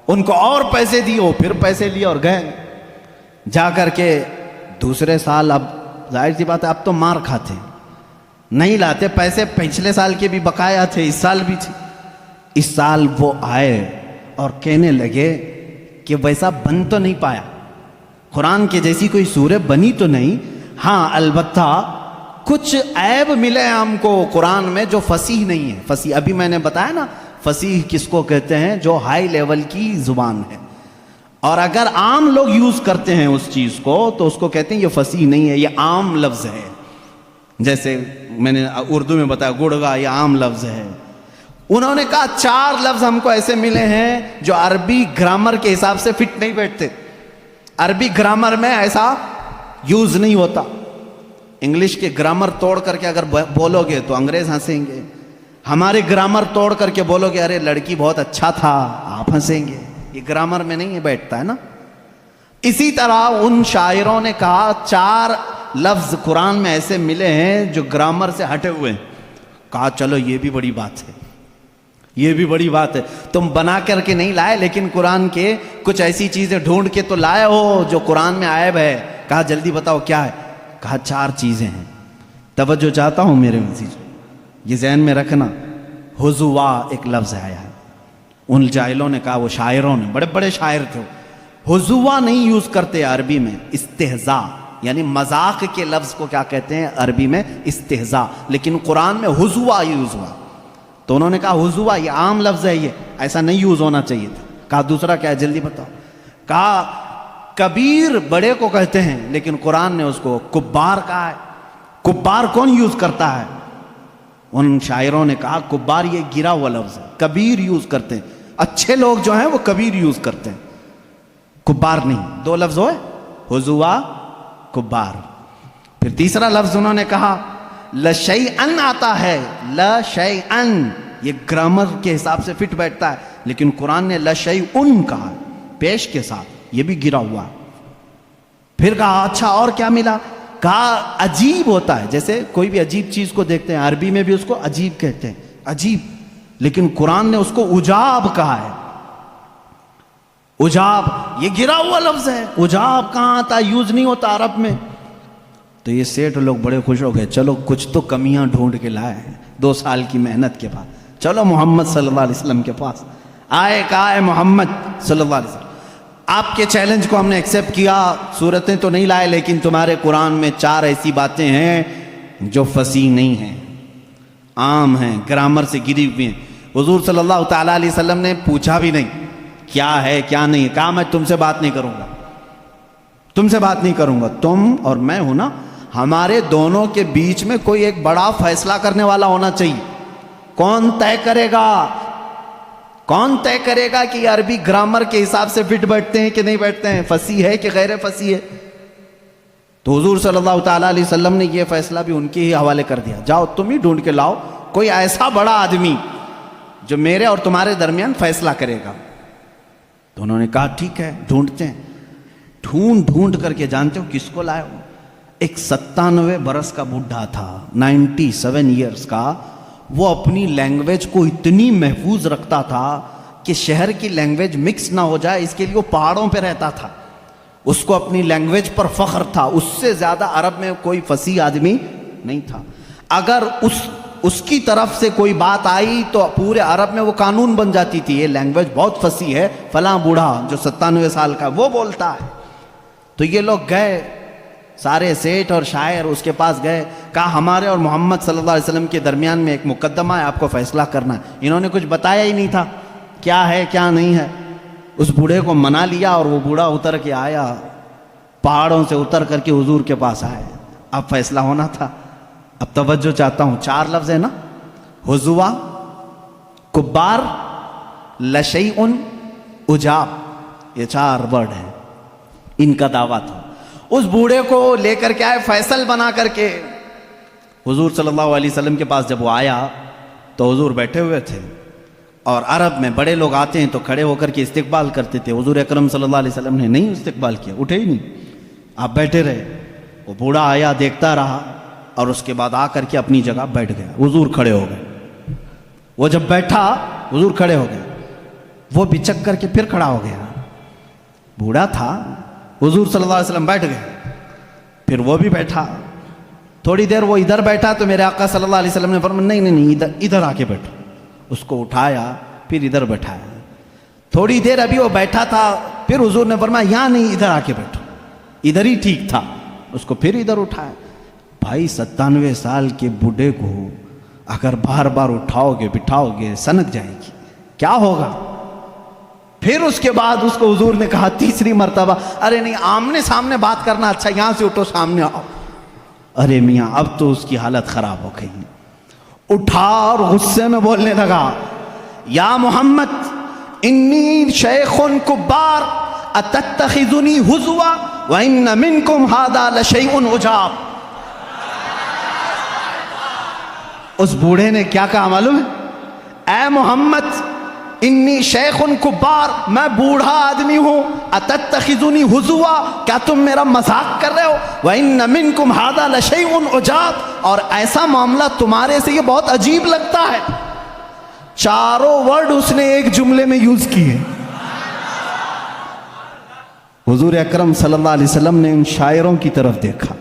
ان کو اور پیسے دیے، پھر پیسے لیے اور گئے. جا کر کے دوسرے سال، اب ظاہر سی بات ہے اب تو مار کھاتے، نہیں لاتے پیسے. پچھلے سال کے بھی بقایا تھے، اس سال بھی تھے. اس سال وہ آئے اور کہنے لگے کہ ویسا بن تو نہیں پایا، قرآن کے جیسی کوئی سورہ بنی تو نہیں. ہاں البتہ کچھ عیب ملے ہم کو قرآن میں جو فصیح نہیں ہے. فصیح ابھی میں نے بتایا نا، فصیح کس کو کہتے ہیں؟ جو ہائی لیول کی زبان ہے. اور اگر عام لوگ یوز کرتے ہیں اس چیز کو تو اس کو کہتے ہیں یہ فصیح نہیں ہے، یہ عام لفظ ہے. جیسے میں نے اردو میں بتایا گڑگا، یہ عام لفظ ہے. انہوں نے کہا 4 لفظ ہم کو ایسے ملے ہیں جو عربی گرامر کے حساب سے فٹ نہیں بیٹھتے. عربی گرامر میں ایسا یوز نہیں ہوتا. انگلش کے گرامر توڑ کر کے اگر بولو گے تو انگریز ہنسیں گے. ہمارے گرامر توڑ کر کے بولو گے ارے لڑکی بہت اچھا تھا، آپ ہنسیں گے. یہ گرامر میں نہیں بیٹھتا ہے نا. اسی طرح ان شاعروں نے کہا 4 لفظ قرآن میں ایسے ملے ہیں جو گرامر سے ہٹے ہوئے ہیں. کہا چلو یہ بھی بڑی بات ہے، یہ بھی بڑی بات ہے. تم بنا کر کے نہیں لائے لیکن قرآن کے کچھ ایسی چیزیں ڈھونڈ کے تو لائے ہو جو قرآن میں عیب ہے. کہا جلدی بتاؤ کیا ہے؟ کہا 4 چیزیں ہیں. توجہ چاہتا ہوں میرے عزیز، یہ ذہن میں رکھنا. حضوا ایک لفظ آیا ہے. ان جاہلوں نے کہا، وہ شاعروں نے، بڑے بڑے شاعر تھے، حضوا نہیں یوز کرتے عربی میں، استہزاء یعنی مذاق کے لفظ کو کیا کہتے ہیں عربی میں؟ استہزاء. لیکن قرآن میں حضوا یوز ہوا تو انہوں نے کہا حضوا یہ عام لفظ ہے، یہ ایسا نہیں یوز ہونا چاہیے تھا. کہا دوسرا کیا ہے؟ جلدی بتاؤ. کہا کبیر بڑے کو کہتے ہیں لیکن قرآن نے اس کو کبار کہا ہے. کبار کون یوز کرتا ہے؟ ان شاعروں نے کہا کبار یہ گرا ہوا لفظ ہے، کبیر یوز کرتے ہیں. اچھے لوگ جو ہیں وہ کبیر یوز کرتے ہیں، کبار نہیں. 2 لفظ ہوئے، حضوا، کبار. پھر تیسرا لفظ انہوں نے کہا لشیئن آتا ہے. لشیئن یہ گرامر کے حساب سے فٹ بیٹھتا ہے لیکن قرآن نے لشیئن کہا پیش کے ساتھ، یہ بھی گرا ہوا. پھر کہا اچھا اور کیا ملا؟ کہا عجیب ہوتا ہے. جیسے کوئی بھی عجیب چیز کو دیکھتے ہیں عربی میں بھی اس کو عجیب کہتے ہیں، عجیب. لیکن قرآن نے اس کو عجاب کہا ہے. عجاب یہ گرا ہوا لفظ ہے. عجاب کہاں آتا؟ یوز نہیں ہوتا عرب میں. تو یہ سیٹھ لوگ بڑے خوش ہو گئے، چلو کچھ تو کمیاں ڈھونڈ کے لائے ہیں 2 سال کی محنت کے بعد. چلو محمد صلی اللہ علیہ وسلم کے پاس آئے. کہا ہے محمد صلی اللہ علیہ وسلم، آپ کے چیلنج کو ہم نے ایکسیپٹ کیا. صورتیں تو نہیں لائے لیکن تمہارے قرآن میں 4 ایسی باتیں ہیں جو فصیح نہیں ہیں، عام ہیں، گرامر سے گری ہوئی ہیں. حضور صلی اللہ تعالیٰ علیہ وسلم نے پوچھا بھی نہیں کیا ہے کیا نہیں. کہا میں تم سے بات نہیں کروں گا، تم سے بات نہیں کروں گا. تم اور میں ہوں نا، ہمارے دونوں کے بیچ میں کوئی ایک بڑا فیصلہ کرنے والا ہونا چاہیے. کون طے کرے گا؟ کون طے کرے گا کہ یہ عربی گرامر کے حساب سے فٹ بیٹھتے ہیں کہ نہیں بیٹھتے ہیں، فصیح ہے کہ غیر فصیح ہے؟ تو حضور صلی اللہ تعالیٰ علیہ وسلم نے یہ فیصلہ بھی ان کے ہی حوالے کر دیا، جاؤ تم ہی ڈھونڈ کے لاؤ کوئی ایسا بڑا آدمی جو میرے اور تمہارے درمیان فیصلہ کرے گا۔ تو انہوں نے کہا ٹھیک ہے ڈھونڈتے ہیں۔ ڈھونڈ کر کے جانتے ہو کس کو لائے ہو؟ ایک 97 برس کا بڈھا تھا، 97 ایئرز کا۔ وہ اپنی لینگویج کو اتنی محفوظ رکھتا تھا کہ شہر کی لینگویج مکس نہ ہو جائے، اس کے لیے وہ پہاڑوں پہ رہتا تھا۔ اس کو اپنی لینگویج پر فخر تھا، اس سے زیادہ عرب میں کوئی فصیح آدمی نہیں تھا۔ اگر اس کی طرف سے کوئی بات آئی تو پورے عرب میں وہ قانون بن جاتی تھی، یہ لینگویج بہت فصیح ہے، فلاں بوڑھا جو 97 سال کا وہ بولتا ہے۔ تو یہ لوگ گئے، سارے سیٹھ اور شاعر اس کے پاس گئے، کہا ہمارے اور محمد صلی اللہ علیہ وسلم کے درمیان میں ایک مقدمہ ہے، آپ کو فیصلہ کرنا ہے۔ انہوں نے کچھ بتایا ہی نہیں تھا کیا ہے کیا نہیں ہے۔ اس بوڑھے کو منا لیا اور وہ بوڑھا اتر کے آیا، پہاڑوں سے اتر کر کے حضور کے پاس آئے۔ اب فیصلہ ہونا تھا۔ اب توجہ چاہتا ہوں، 4 لفظ ہے نا، حضوا، کبار، لشیء، عجاب، یہ 4 ورڈ ہیں، ان کا دعویٰ تھا۔ اس بوڑھے کو لے کر کے آئے فیصل بنا کر کے۔ حضور صلی اللہ علیہ وسلم کے پاس جب وہ آیا تو حضور بیٹھے ہوئے تھے، اور عرب میں بڑے لوگ آتے ہیں تو کھڑے ہو کر کے استقبال کرتے تھے۔ حضور اکرم صلی اللہ علیہ وسلم نے نہیں استقبال کیا، اٹھے ہی نہیں، آپ بیٹھے رہے۔ وہ بوڑھا آیا، دیکھتا رہا، اور اس کے بعد آ کر کے اپنی جگہ بیٹھ گیا۔ حضور کھڑے ہو گئے۔ وہ جب بیٹھا حضور کھڑے ہو گئے، وہ بچک کر کے پھر کھڑا ہو گیا۔ بوڑھا تھا، حضور صلی اللہ علیہ وسلم بیٹھ گئے، پھر وہ بھی بیٹھا۔ تھوڑی دیر وہ ادھر بیٹھا تو میرے آقا صلی اللہ علیہ وسلم نے فرمایا نہیں ادھر آ کے بیٹھو۔ اس کو اٹھایا، پھر ادھر بیٹھایا۔ تھوڑی دیر ابھی وہ بیٹھا تھا، پھر حضور نے فرمایا یہاں نہیں، ادھر آ کے بیٹھو، ادھر ہی ٹھیک تھا۔ اس کو پھر ادھر اٹھایا۔ بھائی 97 سال کے بوڑھے کو اگر بار بار اٹھاؤ گے بٹھاؤ گے سنک جائے گی، کیا ہوگا؟ پھر اس کے بعد اس کو حضور نے کہا تیسری مرتبہ، ارے نہیں آمنے سامنے بات کرنا اچھا، یہاں سے اٹھو سامنے آؤ۔ ارے میاں اب تو اس کی حالت خراب ہو گئی، اٹھا اور غصے میں بولنے لگا، یا محمد انی شیخ کبار اتتخذنی ہزوا وان منکم ھذا لشیء عجاب۔ اس بوڑھے نے کیا کہا معلوم ہے؟ اے محمد انی شیخ کبار، میں بوڑھا آدمی ہوں، اتتخذنی ہزوا، کیا تم میرا مذاق کر رہے ہو؟ وَإِنَّ مِنْكُمْ هَذَا لَشَيْءٌ عُجَابٌ، اور ایسا معاملہ تمہارے سے یہ بہت عجیب لگتا ہے۔ چاروں ورڈ اس نے ایک جملے میں یوز کیے۔ حضور اکرم صلی اللہ علیہ وسلم نے ان شاعروں کی طرف دیکھا،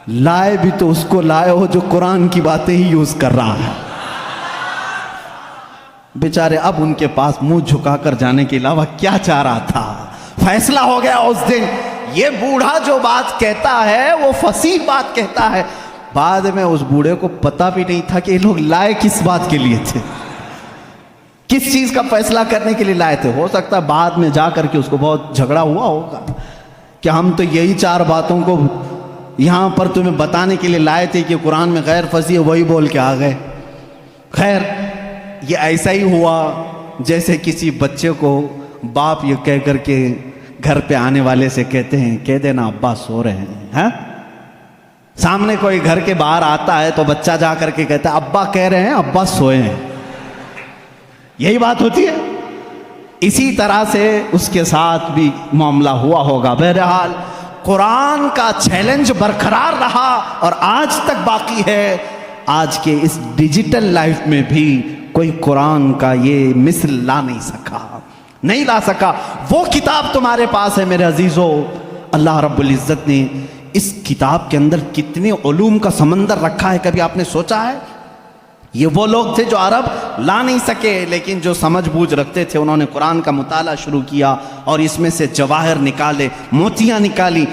لائے بھی تو اس کو لائے ہو جو قرآن کی باتیں ہی یوز کر رہا ہے۔ بیچارے اب ان کے پاس منہ جھکا کر جانے کے علاوہ کیا چاہ رہا تھا؟ فیصلہ ہو گیا اس دن۔ یہ بوڑھا جو بات کہتا ہے وہ فصیح بات کہتا ہے۔ بعد میں اس بوڑھے کو پتہ بھی نہیں تھا کہ یہ لوگ لائے کس بات کے لیے تھے، کس چیز کا فیصلہ کرنے کے لیے لائے تھے۔ ہو سکتا ہے بعد میں جا کر کے اس کو بہت جھگڑا ہوا ہوگا کہ ہم تو یہی 4 باتوں کو یہاں پر تمہیں بتانے کے لیے لائے تھے کہ قرآن میں غیر فصیح وہی بول کے آ گئے۔ خیر یہ ایسا ہی ہوا جیسے کسی بچے کو باپ یہ کہہ کر کے گھر پہ آنے والے سے کہتے ہیں کہہ دینا ابا سو رہے ہیں، ہاں؟ سامنے کوئی گھر کے باہر آتا ہے تو بچہ جا کر کے کہتا ہے ابا کہہ رہے ہیں ابا سوئے ہیں۔ یہی بات ہوتی ہے۔ اسی طرح سے اس کے ساتھ بھی معاملہ ہوا ہوگا۔ بہرحال قرآن کا چیلنج برقرار رہا اور آج تک باقی ہے۔ آج کے اس ڈیجیٹل لائف میں بھی کوئی قرآن کا یہ مثل لا نہیں لا سکا۔ وہ کتاب تمہارے پاس ہے میرے عزیزو۔ اللہ رب العزت نے اس کتاب کے اندر کتنے علوم کا سمندر رکھا ہے، کبھی آپ نے سوچا ہے؟ یہ وہ لوگ تھے جو عرب لا نہیں سکے، لیکن جو سمجھ بوجھ رکھتے تھے انہوں نے قرآن کا مطالعہ شروع کیا اور اس میں سے جواہر نکالے، موتیاں نکالی۔